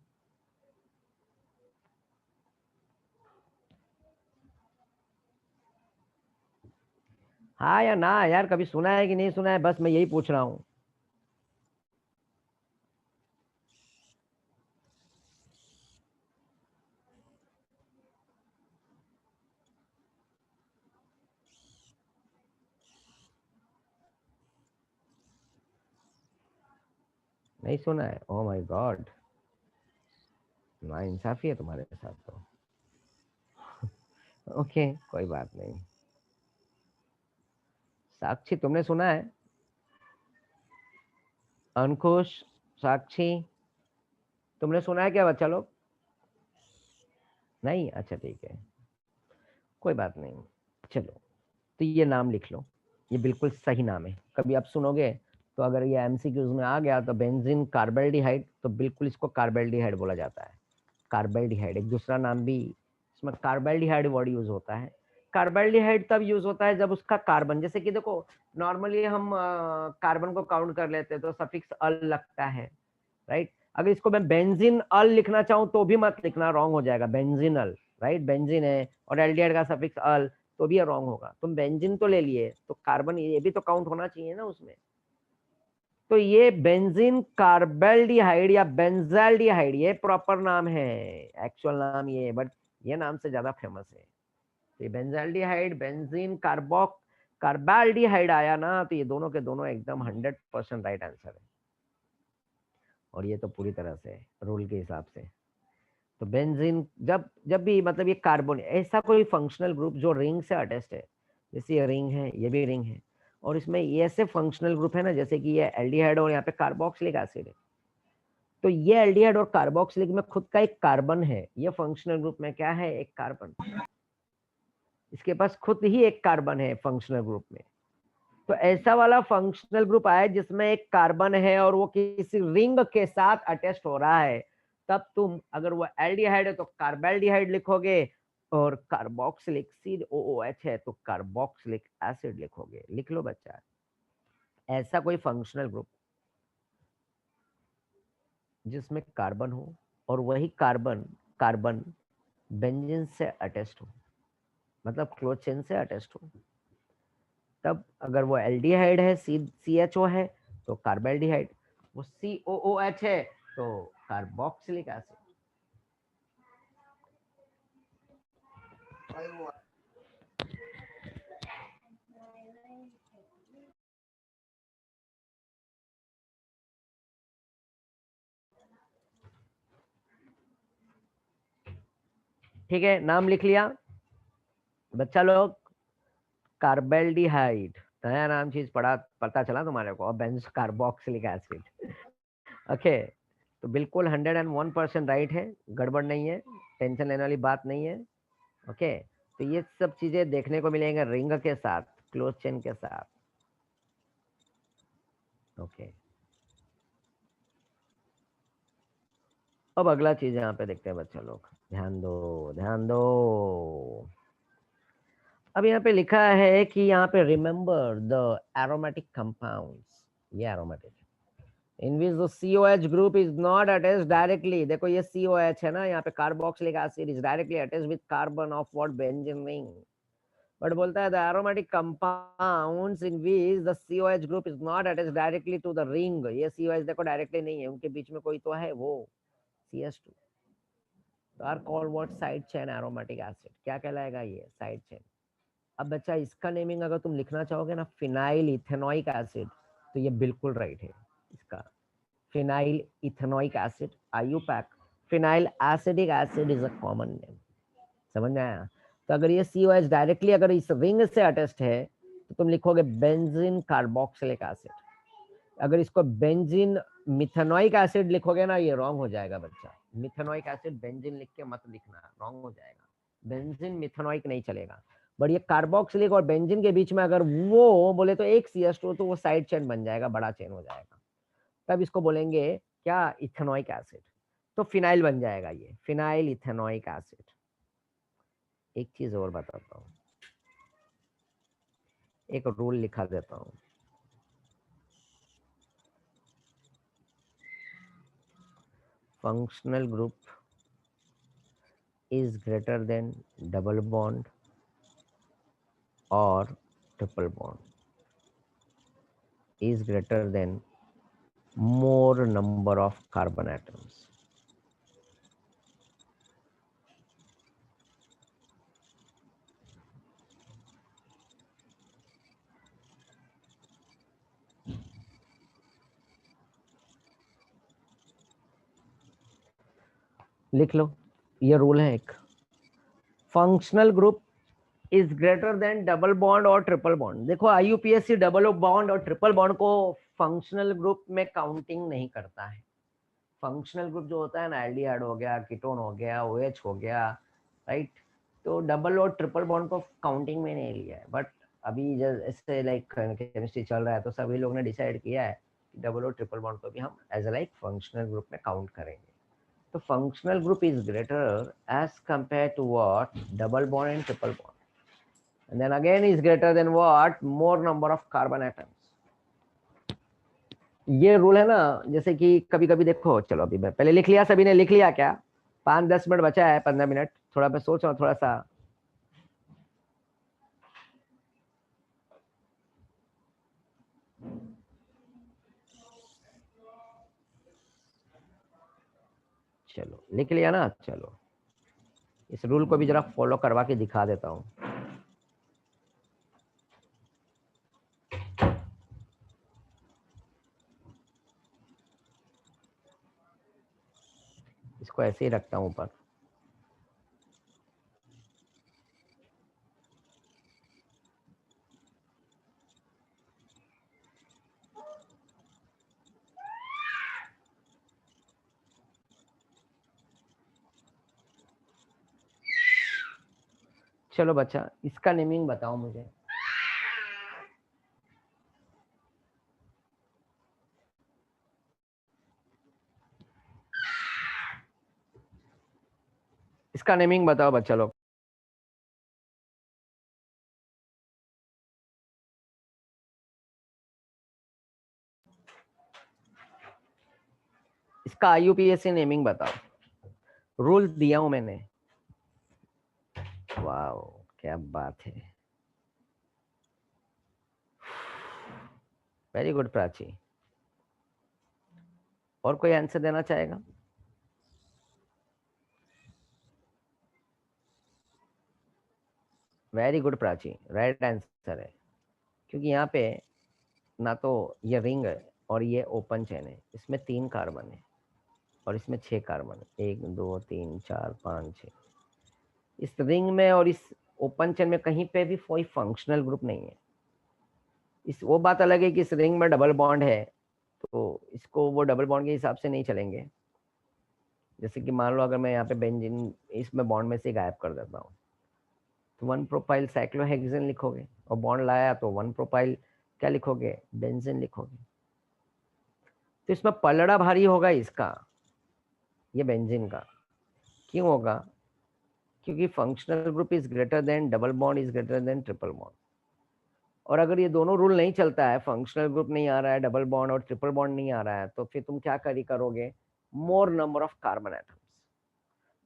हाँ या ना यार, कभी सुना है कि नहीं सुना है, बस मैं यही पूछ रहा हूँ। नहीं सुना है? ओ माय गॉड, ना इंसाफी है तुम्हारे साथ तो। ओके कोई बात नहीं। साक्षी तुमने सुना है? अंकुश, साक्षी तुमने सुना है क्या बच्चा लोग? नहीं? अच्छा ठीक है, कोई बात नहीं। चलो तो ये नाम लिख लो, ये बिल्कुल सही नाम है। कभी आप सुनोगे तो अगर ये एमसीक्यूज में आ गया तो बेंजीन कार्बेल्डिहाइड, तो बिल्कुल इसको कार्बेल्डिहाइड बोला जाता है। कार्बेल्डिहाइड एक दूसरा नाम भी, इसमें कार्बेल्डिहाइड वर्ड यूज होता है। कार्बेल्डिहाइड तब यूज होता है जब उसका कार्बन, जैसे कि देखो नॉर्मली हम कार्बन को काउंट कर लेते हैं तो सफिक्स अल लगता है, राइट? अगर इसको मैं बेंजीन अल लिखना चाहूँ तो भी मत लिखना, रॉन्ग हो जाएगा, बेंजीनल, राइट? बेंजीन है और एल्डिहाइड का सफिक्स अल, तो भी रॉन्ग होगा। तुम बेंजीन तो ले लिए तो कार्बन ये भी तो काउंट होना चाहिए ना उसमें। तो ये बेंजीन कार्बेल्डिहाइड या बेंजाल्डिहाइड ये प्रॉपर नाम है, एक्चुअल नाम ये, बट ये नाम से ज्यादा फेमस है। तो ये बेंजाल्डिहाइड, बेंजीन कार्बाल्डिहाइड आया ना, तो ये दोनों के दोनों एकदम 100% राइट आंसर है। और ये तो पूरी तरह से रूल के हिसाब से। तो बेंजीन जब जब भी मतलब ये कार्बन ऐसा कोई फंक्शनल ग्रुप जो रिंग से अटैच्ड है, जैसे ये रिंग है, ये भी रिंग है, और इसमें ये ऐसे फंक्शनल ग्रुप है ना, जैसे कि ये एल्डिहाइड और यहाँ पे कार्बोक्सिलिक एसिड है, तो ये एल्डिहाइड और कार्बोक्सिलिक में खुद का एक कार्बन है, ये फंक्शनल ग्रुप में क्या है, एक कार्बन, इसके पास खुद ही एक कार्बन है फंक्शनल ग्रुप में। तो ऐसा वाला फंक्शनल ग्रुप आया जिसमें एक कार्बन है और वो किसी रिंग के साथ अटैच्ड हो रहा है, तब तुम अगर वो एल्डिहाइड है तो कार्बेल्डिहाइड लिखोगे, और कार्बोक्सिलिक COOH है तो कार्बोक्सिलिक एसिड लिखोगे। लिख लो बच्चा, ऐसा कोई फंक्शनल ग्रुप जिसमें कार्बन हो और वही कार्बन कार्बन बेंजीन से अटैच्ड हो, मतलब क्लोज चेन से अटैच्ड हो, तब अगर वो एल्डिहाइड है CHO है तो कार्बेल्डिहाइड, वो COOH है तो कार्बोक्सिलिक एसिड। ठीक है, नाम लिख लिया बच्चा लोग, कार्बेल्डिहाइड, नया नाम चीज पता चला तुम्हारे को, और बेंज कार्बोक्सिलिक एसिड। ओके, तो बिल्कुल 101% राइट है, गड़बड़ नहीं है, टेंशन लेने वाली बात नहीं है। ओके, तो ये सब चीजें देखने को मिलेंगे रिंग के साथ, क्लोज चेन के साथ। ओके, अब अगला चीज यहाँ पे देखते हैं बच्चा लोग, ध्यान दो ध्यान दो। अब यहाँ पे लिखा है कि यहाँ पे रिमेंबर द एरोमेटिक कंपाउंड्स, ये aromatic in which the COH group is not attached directly, देखो ये COH है ना, यहाँ पे carboxylic acid is directly attached with carbon of what benzene ring, but बोलता है the aromatic compounds in which the COH group is not attached directly to the ring, ये COH देखो डायरेक्टली नहीं है, उनके बीच में कोई तो है, वो CH2 are called what side chain aromatic acid, क्या कहलाएगा ये साइड चेन। अब बच्चा इसका नेमिंग अगर तुम लिखना चाहोगे ना फिनाइल इथेनोइक एसिड, तो ये बिल्कुल राइट है इसका, phenyl ethanoic acid, IUPAC, phenyl acidic acid is a common name. समझ में आया? तो अगर ये COH डायरेक्टली अगर इस रिंग से अटैच्ड है तो तुम लिखोगे बेंजीन कार्बोक्सिलिक एसिड। अगर इसको बेंजीन मिथेनोइक एसिड लिखोगे ना, ये रॉन्ग हो जाएगा बच्चा, मिथेनोइक एसिड बेंजीन लिख के मत लिखना, रॉन्ग हो जाएगा, बेंजीन मिथेनोइक नहीं चलेगा। बट ये कार्बोक्सिलिक और बेंजीन के बीच में अगर वो बोले तो एक CH2, तो वो साइड चेन बन जाएगा, बड़ा चेन हो जाएगा, तब इसको बोलेंगे क्या, इथेनोइक एसिड, तो फिनाइल बन जाएगा ये, फिनाइल इथेनोइक एसिड। एक चीज और बताता हूँ, एक रूल लिखा देता हूँ, functional group is greater than double bond or triple bond is greater than more number of carbon atoms। लिख लो, ये रूल है एक, functional group is greater then double bond और ट्रिपल बॉन्ड। देखो IUPAC डबल बॉन्ड और ट्रिपल बॉन्ड को फंक्शनल ग्रुप में काउंटिंग नहीं करता है। फंक्शनल ग्रुप जो होता है ना, एल्डिहाइड हो गया, कीटोन हो गया, OH हो गया, राइट, तो डबल और ट्रिपल बॉन्ड को काउंटिंग में नहीं लिया है। बट अभी जैसे लाइक केमिस्ट्री चल रहा है तो सभी लोग ने डिसाइड किया है कि डबल और ट्रिपल बॉन्ड को भी हम एज लाइक फंक्शनल ग्रुप में काउंट करेंगे। तो functional group is greater as compare to what, double bond and triple bond, and then again is greater than what, more number of carbon atoms। ये रूल है ना, जैसे कि कभी कभी देखो, चलो अभी मैं पहले लिख लिया, सभी ने लिख लिया क्या, 5-10 मिनट बचा है, 15 मिनट, थोड़ा मैं सोच रहा हूँ थोड़ा सा। चलो लिख लिया ना, चलो इस रूल को भी जरा फॉलो करवा के दिखा देता हूँ। इसको ऐसे ही रखता हूँ ऊपर। चलो बच्चा, इसका नेमिंग बताओ मुझे। इसका नेमिंग बताओ बच्चा लोग। इसका IUPAC नेमिंग बताओ। रूल दिया हूं मैंने। वाओ, क्या बात है, वेरी गुड प्राची। और कोई आंसर देना चाहेगा? Very good Prachi, right answer है। क्योंकि यहाँ पे ना तो ये रिंग है और ये ओपन चेन है, इसमें 3 कार्बन है और इसमें 6 कार्बन है, 1 2 3 4 5 6। इस रिंग में और इस ओपन चेन में कहीं पे भी कोई फंक्शनल ग्रुप नहीं है। इस वो बात अलग है कि इस रिंग में डबल बॉन्ड है, तो इसको वो डबल बॉन्ड के हिसाब से नहीं चलेंगे। जैसे कि मान लो अगर मैं यहाँ पे बेंजीन इसमें बॉन्ड में से गायब कर देता हूँ, तो 1 प्रोपाइल साइक्लोहेक्सेन लिखोगे, और बॉन्ड लाया तो 1 प्रोपाइल क्या लिखोगे, बेंजीन लिखोगे। तो इसमें पलड़ा भारी होगा इसका, ये बेंजीन का। क्यों होगा? क्योंकि functional group is greater then double bond is greater then triple bond. और अगर ये दोनों रूल नहीं चलता है, फंक्शनल ग्रुप नहीं आ रहा है, डबल बॉन्ड और ट्रिपल बॉन्ड नहीं आ रहा है, तो फिर तुम क्या करोगे, मोर नंबर ऑफ कार्बन एटम्स।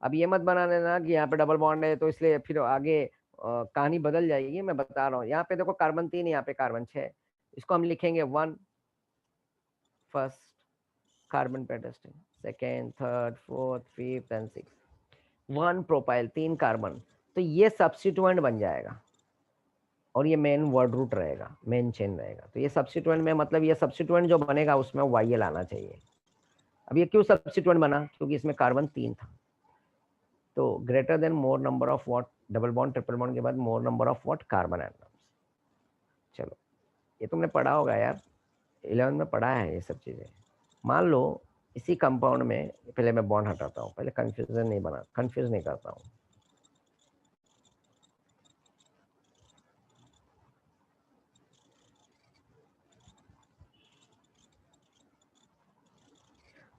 अब ये मत बना लेना कि यहाँ पे डबल बॉन्ड है तो इसलिए फिर आगे कहानी बदल जाएगी। मैं बता रहा हूँ, यहाँ पे देखो कार्बन 3, यहाँ पे कार्बन 6, इसको हम लिखेंगे 1 फर्स्ट कार्बन पेटेस्टिंग, second, third, fourth, fifth and 6, 1 propyl 3 carbon. तो ये सब्स्टिट्यूएंट बन जाएगा और ये मेन वर्ड रूट रहेगा, मेन चेन रहेगा। तो ये सब्स्टिट्यूएंट में मतलब ये सब्स्टिट्यूएंट जो बनेगा उसमें YL आना चाहिए। अब ये क्यों सब्स्टिट्यूएंट बना? क्योंकि इसमें कार्बन 3 था। तो greater than more number of what, double bond triple bond के बाद मोर number of what, carbon atoms. चलो, ये तुमने पढ़ा होगा यार, 11 में पढ़ा है ये सब चीजें। मान लो इसी कंपाउंड में, पहले मैं बॉन्ड हटाता हूँ, पहले कंफ्यूज नहीं करता हूँ।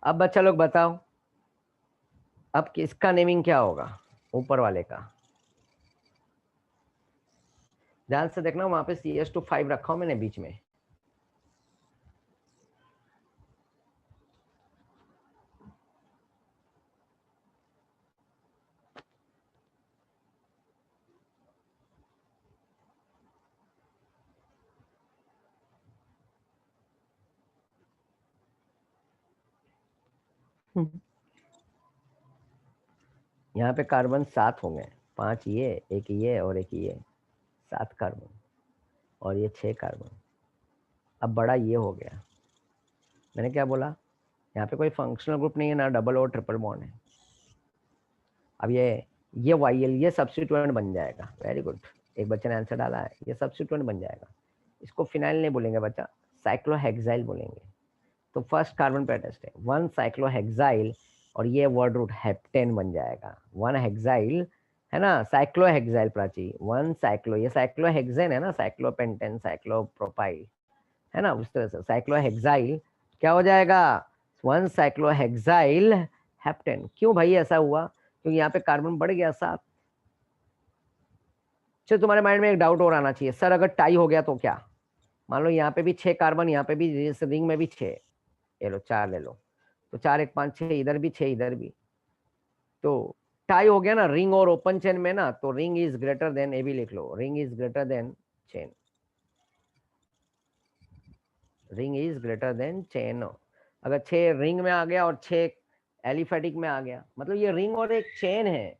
अब बच्चा लोग बताओ, अब किसका नेमिंग क्या होगा, ऊपर वाले का? ध्यान से देखना, वहां पे CH2 5 रखा हूं मैंने बीच में। यहाँ पे कार्बन 7 होंगे, 5 ये, 1 ये और 1 ये, 7 कार्बन, और ये 6 कार्बन। अब बड़ा ये हो गया, मैंने क्या बोला, यहाँ पे कोई फंक्शनल ग्रुप नहीं है, ना डबल और ट्रिपल बॉन्ड है। अब ये YL ये सब्स्टिट्यूएंट बन जाएगा। वेरी गुड, एक बच्चे ने आंसर डाला है, ये सब्स्टिट्यूएंट बन जाएगा। इसको फिनाइल नहीं बोलेंगे बच्चा, साइक्लोहेक्साइल बोलेंगे। तो फर्स्ट कार्बन पे अटैच्ड है 1 साइक्लोहेक्साइल, और ये वर्ड रूट हेप्टेन बन जाएगा। 1 हेक्साइल है ना, साइक्लोहेक्साइल प्राची, 1 साइक्लो, ये साइक्लोहेक्सेन है ना, साइक्लोपेंटेन, साइक्लोप्रोपाइल है ना, उस तरह से साइक्लोहेक्साइल क्या हो जाएगा, 1 साइक्लोहेक्साइल हेप्टेन। क्यों भाई ऐसा हुआ? क्योंकि यहाँ पे कार्बन बढ़ गया 7। चलो, तुम्हारे माइंड में एक डाउट और आना चाहिए, सर अगर टाई हो गया तो क्या? मान लो यहाँ पे भी 6 कार्बन, यहाँ पे भी, इस रिंग में भी 6, ये लो 4 ले लो, तो 4 1 5 6, इधर भी 6 इधर भी, तो टाई हो गया ना रिंग और ओपन चेन में ना। तो रिंग इज ग्रेटर देन, ये भी लिख लो, ring is greater than chain, ring is greater than chain. अगर 6 रिंग में आ गया और 6 एलिफेटिक में आ गया, मतलब ये रिंग और एक चेन है,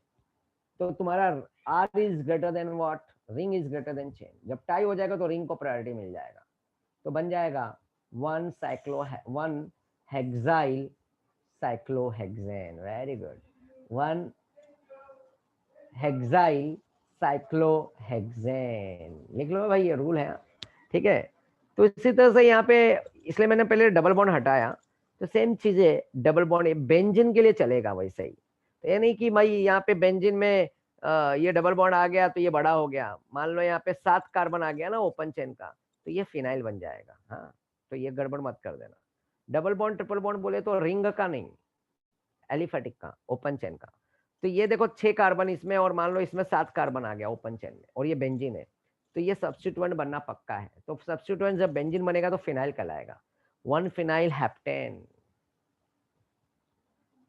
तो तुम्हारा R is greater then what, ring is greater than chain. जब टाई हो जाएगा तो रिंग को प्रायोरिटी मिल जाएगा, तो बन जाएगा 1 hexyl cyclohexane. Very good, 1 hexyl cyclohexane लिख लो भाई, ये रूल है, ठीक है। तो इसी तरह से यहाँ पे, इसलिए मैंने पहले डबल बॉन्ड हटाया, तो सेम चीजें डबल बॉन्ड बेंजीन के लिए चलेगा वैसे ही। तो ये नहीं कि भाई यहाँ पे बेंजीन में ये डबल बॉन्ड आ गया तो ये बड़ा हो गया, मान लो यहाँ पे 7 कार्बन आ गया ना ओपन चेन का, तो ये फिनाइल बन जाएगा। हाँ, तो ये गड़बड़ मत कर देना। डबल बॉन्ड ट्रिपल बॉन्ड बोले तो रिंग का नहीं, एलिफेटिक का, ओपन चेन का। तो ये देखो 6 कार्बन इसमें, और मान लो इसमें 7 कार्बन आ गया ओपन चेन में, और ये बेंजीन है, तो ये सब्स्टिट्यूएंट बनना पक्का है। तो सब्स्टिट्यूएंट जब बेंजीन बनेगा तो फिनाइल कहलाएगा। 1 फिनाइल हेप्टेन,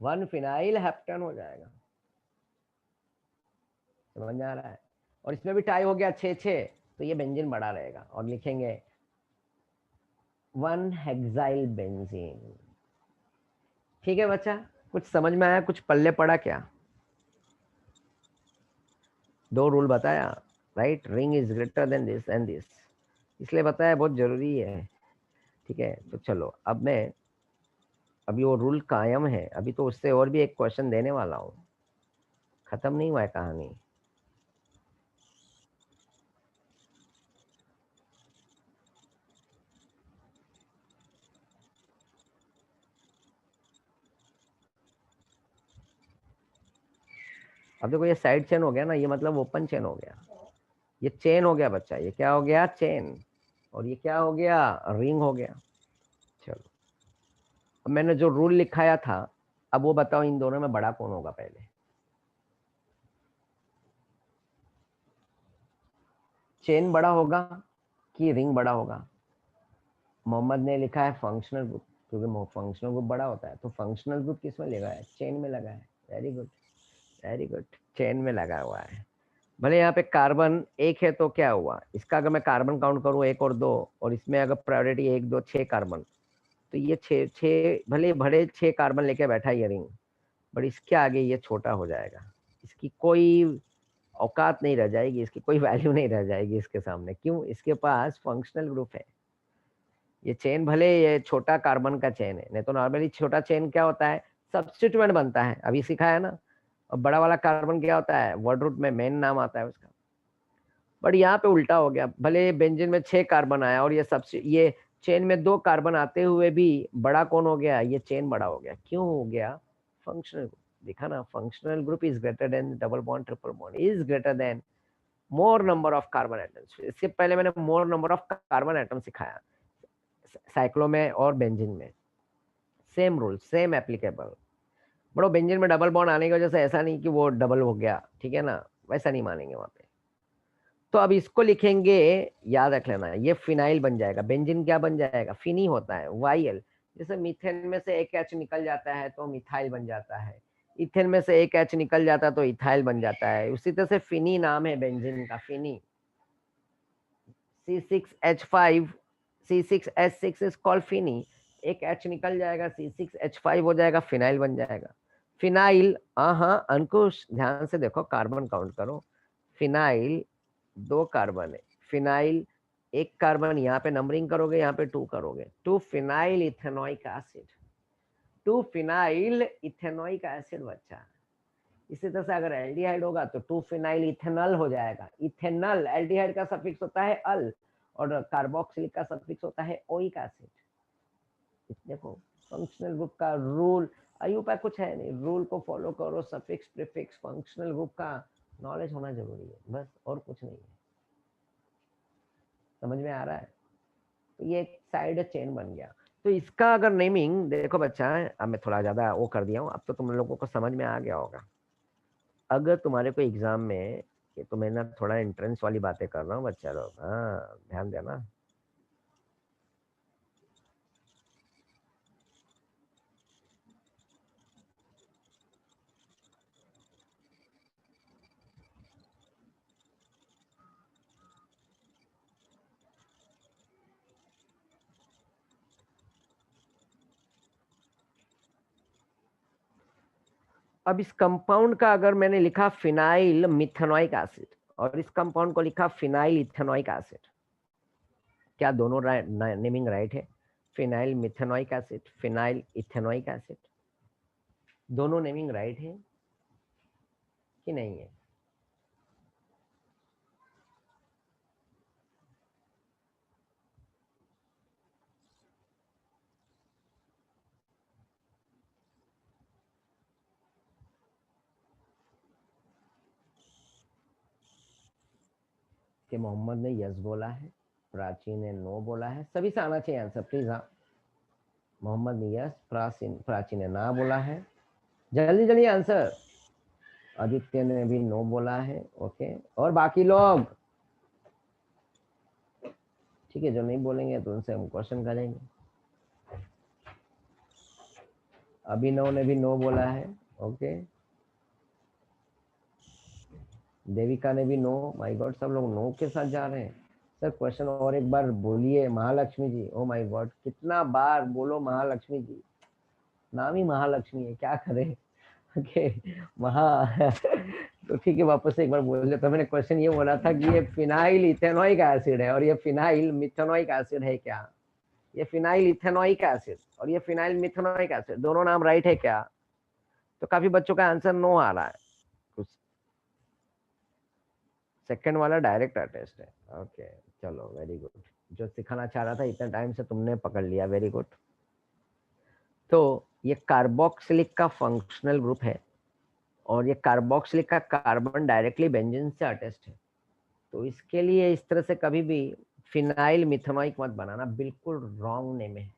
1 फिनाइल हेप्टेन हो जाएगा। समझ में आ रहा है? और इसमें भी टाई हो गया 6-6, तो ये बेंजीन बड़ा रहेगा, और लिखेंगे 1 हेक्साइल बेंजीन। ठीक है बच्चा, कुछ समझ में आया, कुछ पल्ले पड़ा क्या? 2 रूल बताया, right? Ring is greater then this and this, इसलिए बताया, बहुत जरूरी है। ठीक है, तो चलो अब मैं, अभी वो रूल कायम है, अभी तो उससे और भी एक क्वेश्चन देने वाला हूँ, खत्म नहीं हुआ है कहानी। अब देखो ये साइड चेन हो गया ना, ये मतलब ओपन चेन हो गया, ये चेन हो गया बच्चा, ये क्या हो गया? चेन। और ये क्या हो गया? रिंग हो गया। चलो, अब मैंने जो रूल लिखाया था, अब वो बताओ इन दोनों में बड़ा कौन होगा पहले? चेन बड़ा होगा कि रिंग बड़ा होगा? मोहम्मद ने लिखा है फंक्शनल ग्रुप, क्योंकि फंक्शनल ग्रुप बड़ा होता है, तो फंक्शनल ग्रुप किस में लगा है? चेन में लगा है। Very good, very good, chain में लगा हुआ है। भले यहाँ पे कार्बन एक है तो क्या हुआ, इसका अगर मैं कार्बन काउंट करूँ 1 और 2, और इसमें अगर प्रायोरिटी 1 2 6 कार्बन, तो ये 6 भले बड़े 6 कार्बन लेके बैठा है ये रिंग, बट इसके आगे ये छोटा हो जाएगा, इसकी कोई औकात नहीं रह जाएगी, इसकी कोई वैल्यू नहीं रह जाएगी इसके सामने। क्यों? इसके पास फंक्शनल ग्रुप है। ये चेन भले ये छोटा कार्बन का चेन है, नहीं तो नॉर्मली छोटा चेन क्या होता है? सब्स्टिट्यूएंट बनता है, अभी सिखाया ना। और बड़ा वाला कार्बन क्या होता है? वर्ड रूट में मेन नाम आता है उसका। बट यहाँ पे उल्टा हो गया, भले बेंजीन में 6 कार्बन आया, और ये चेन में 2 कार्बन आते हुए भी बड़ा कौन हो गया? ये चेन बड़ा हो गया। क्यों हो गया? Functional group. देखा ना, functional group is greater then double bond triple bond, is greater then more number of carbon atoms. इससे पहले मैंने मोर नंबर ऑफ कार्बन एटम सिखाया साइक्लो में और बेंजीन में, same rule, same applicable. But वो बेंजीन में डबल बॉन्ड आने की वजह से ऐसा नहीं कि वो डबल हो गया, ठीक है ना, वैसा नहीं मानेंगे वहां पे। तो अब इसको लिखेंगे, याद रख लेना, ये फिनाइल बन जाएगा। बेंजीन क्या बन जाएगा? फिनी होता है, वाईएल। जैसे मीथेन में से एक एच निकल जाता है तो मिथाइल बन जाता है, इथेन में से एक एच निकल जाता है तो इथाइल बन जाता है। उसी तरह से फिनी नाम है बेंजीन का, Finney. C6H5, C6H6 is called Finney. एक एच निकल जाएगा, C6H5 हो जाएगा, फिनाइल बन जाएगा। फिनाइल, हाँ अंकुश ध्यान से देखो, कार्बन काउंट करो। फिनाइल 2 कार्बन है, फिनाइल 1 कार्बन यहाँ पे नंबरिंग करोगे, यहाँ पे 2 करोगे, 2 phenyl ethanoic acid, 2 phenyl ethanoic acid बच्चा। इसी तरह से अगर एल्डिहाइड होगा तो 2 फिनाइल इथेनॉल हो जाएगा। इथेनॉल, एल्डिहाइड का सफिक्स होता है अल, और कार्बोक्सिलिक का सफिक्स होता है ओइक एसिड। देखो फंक्शनल ग्रुप का रूल, अयुपा कुछ है नहीं, रूल को फॉलो करो, सफिक्स प्रीफिक्स फंक्शनल ग्रुप का नॉलेज होना जरूरी है, बस और कुछ नहीं है। समझ में आ रहा है? तो ये एक साइड चेन बन गया। तो इसका अगर नेमिंग देखो बच्चा, अब मैं थोड़ा ज्यादा वो कर दिया हूँ, अब तो तुम लोगों को समझ में आ गया होगा। अगर तुम्हारे को एग्जाम में, ये तो मैं ना थोड़ा एंट्रेंस वाली बातें कर रहा हूँ बच्चा लोग, हाँ ध्यान देना। अब इस कंपाउंड का अगर मैंने लिखा फिनाइल मिथेनॉइक एसिड, और इस कंपाउंड को लिखा फिनाइल इथेनॉइक एसिड, क्या दोनों नेमिंग राइट है? Phenyl methanoic acid, phenyl ethanoic acid, दोनों नेमिंग राइट है कि नहीं है? कि मोहम्मद ने यस बोला है, प्राची ने नो बोला है, सभी से आना चाहिए आंसर प्लीज। हाँ, मोहम्मद ने यस, प्राची ने ना बोला है, जल्दी जल्दी आंसर। आदित्य ने भी नो बोला है, ओके। और बाकी लोग ठीक है, जो नहीं बोलेंगे तो उनसे हम क्वेश्चन करेंगे। अभिनव ने भी नो बोला है, ओके। देविका ने भी नो। माय गॉड, सब लोग नो के साथ जा रहे हैं। सर क्वेश्चन और एक बार बोलिए। महालक्ष्मी जी, ओ माय गॉड, कितना बार बोलो महालक्ष्मी जी, नाम ही महालक्ष्मी है, क्या करें। ओके महा तो ठीक है, वापस से एक बार बोल लेता। मैंने क्वेश्चन ये बोला था कि ये फिनाइल इथेनोइक एसिड है और ये फिनाइल मिथेनोइक एसिड है क्या? ये फिनाइल इथेनोइक एसिड और ये फिनाइल मिथेनोइक एसिड, दोनों नाम राइट है क्या? तो काफी बच्चों का आंसर नो आ रहा है। कुछ सेकंड वाला डायरेक्ट अटेस्ट है, ओके। चलो वेरी गुड, जो सिखाना चाह रहा था इतना टाइम से तुमने पकड़ लिया, वेरी गुड। तो ये कार्बोक्सिलिक का फंक्शनल ग्रुप है और ये कार्बोक्सिलिक का कार्बन डायरेक्टली बेंजीन से अटैच्ड है। तो इसके लिए इस तरह से कभी भी फिनाइल मिथेनोइक मत बनाना, बिल्कुल रॉन्ग नेम है,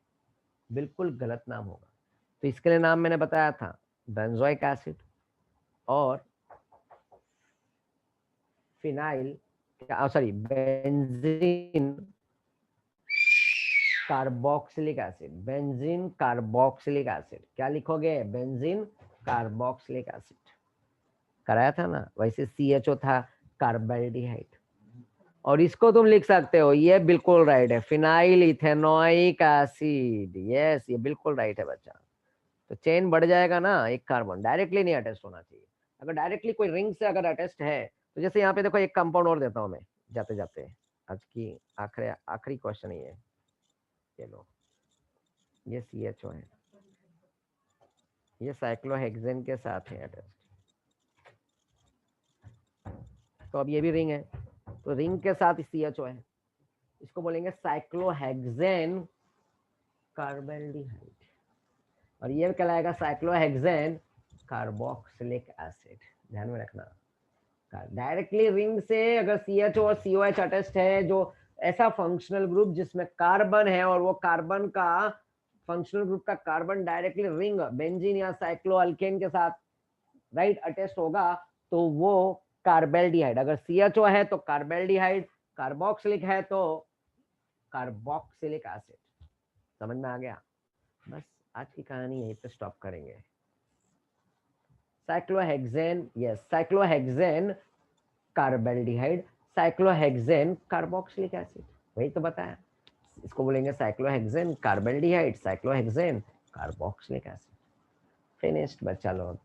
बिल्कुल गलत नाम होगा। तो इसके लिए नाम मैंने बताया था, बेंजोइक एसिड और phenyl, sorry benzene carboxylic acid. Benzene carboxylic acid, क्या लिखोगे? Benzene carboxylic acid. कराया था ना, वैसे CHO था कार्बेल्डिहाइड। और इसको तुम लिख सकते हो, ये बिल्कुल राइट है, फिनाइल इथेनोइक एसिड। यस, ये बिल्कुल राइट है बच्चा। तो चेन बढ़ जाएगा ना, एक कार्बन डायरेक्टली नहीं अटैच होना चाहिए। अगर डायरेक्टली कोई रिंग से अगर अटैच्ड है, तो जैसे यहाँ पे देखो, एक कंपाउंड और देता हूँ मैं जाते जाते, आज की आखिरी क्वेश्चन ही है। चलो, ये CHO है, ये साइक्लोहेक्सेन के साथ है अटैच्ड। तो अब ये भी रिंग है, तो रिंग के साथ CHO है, इसको बोलेंगे साइक्लोहेक्सेन कार्बेल्डिहाइड। और ये कहलाएगा साइक्लोहेक्सेन कार्बोक्सिलिक एसिड। ध्यान में रखना, डायरेक्टली रिंग से अगर CHO और COH अटैच्ड है, जो ऐसा फंक्शनल ग्रुप जिसमें कार्बन है और वो कार्बन का फंक्शनल ग्रुप का कार्बन डायरेक्टली रिंग बेंजीन या साइक्लोअल्केन के साथ राइट अटैच्ड होगा, तो वो कार्बेल्डिहाइड। अगर CHO है तो कार्बेल्डिहाइड, कार्बोक्सिलिक है तो कार्बोक्सिलिक एसिड। समझ में आ गया? बस आज की कहानी यहीं पे स्टॉप करेंगे। Cyclohexane, yes, cyclohexane carbaldehyde, cyclohexane carboxylic acid, वही तो बताया। इसको बोलेंगे cyclohexane carbaldehyde, cyclohexane carboxylic acid. Finished बच्चा लोग।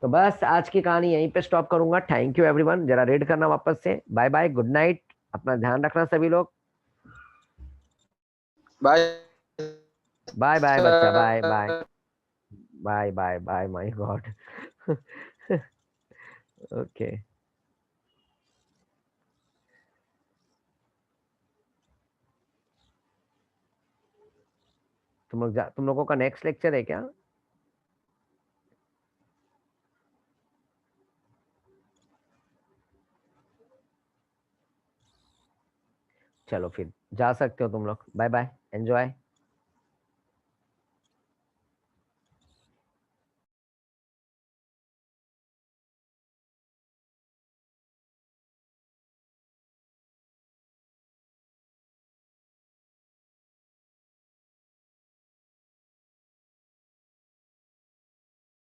तो बस आज की कहानी यहीं पे स्टॉप करूंगा। थैंक यू एवरीवन, जरा रीड करना वापस से। बाय बाय, गुड नाइट, अपना ध्यान रखना सभी लोग। बाय बाय बाय बच्चा, bye bye bye bye bye, my God. Okay, तुम लोगों का नेक्स्ट लेक्चर है क्या? चलो फिर जा सकते हो तुम लोग। Bye bye, enjoy.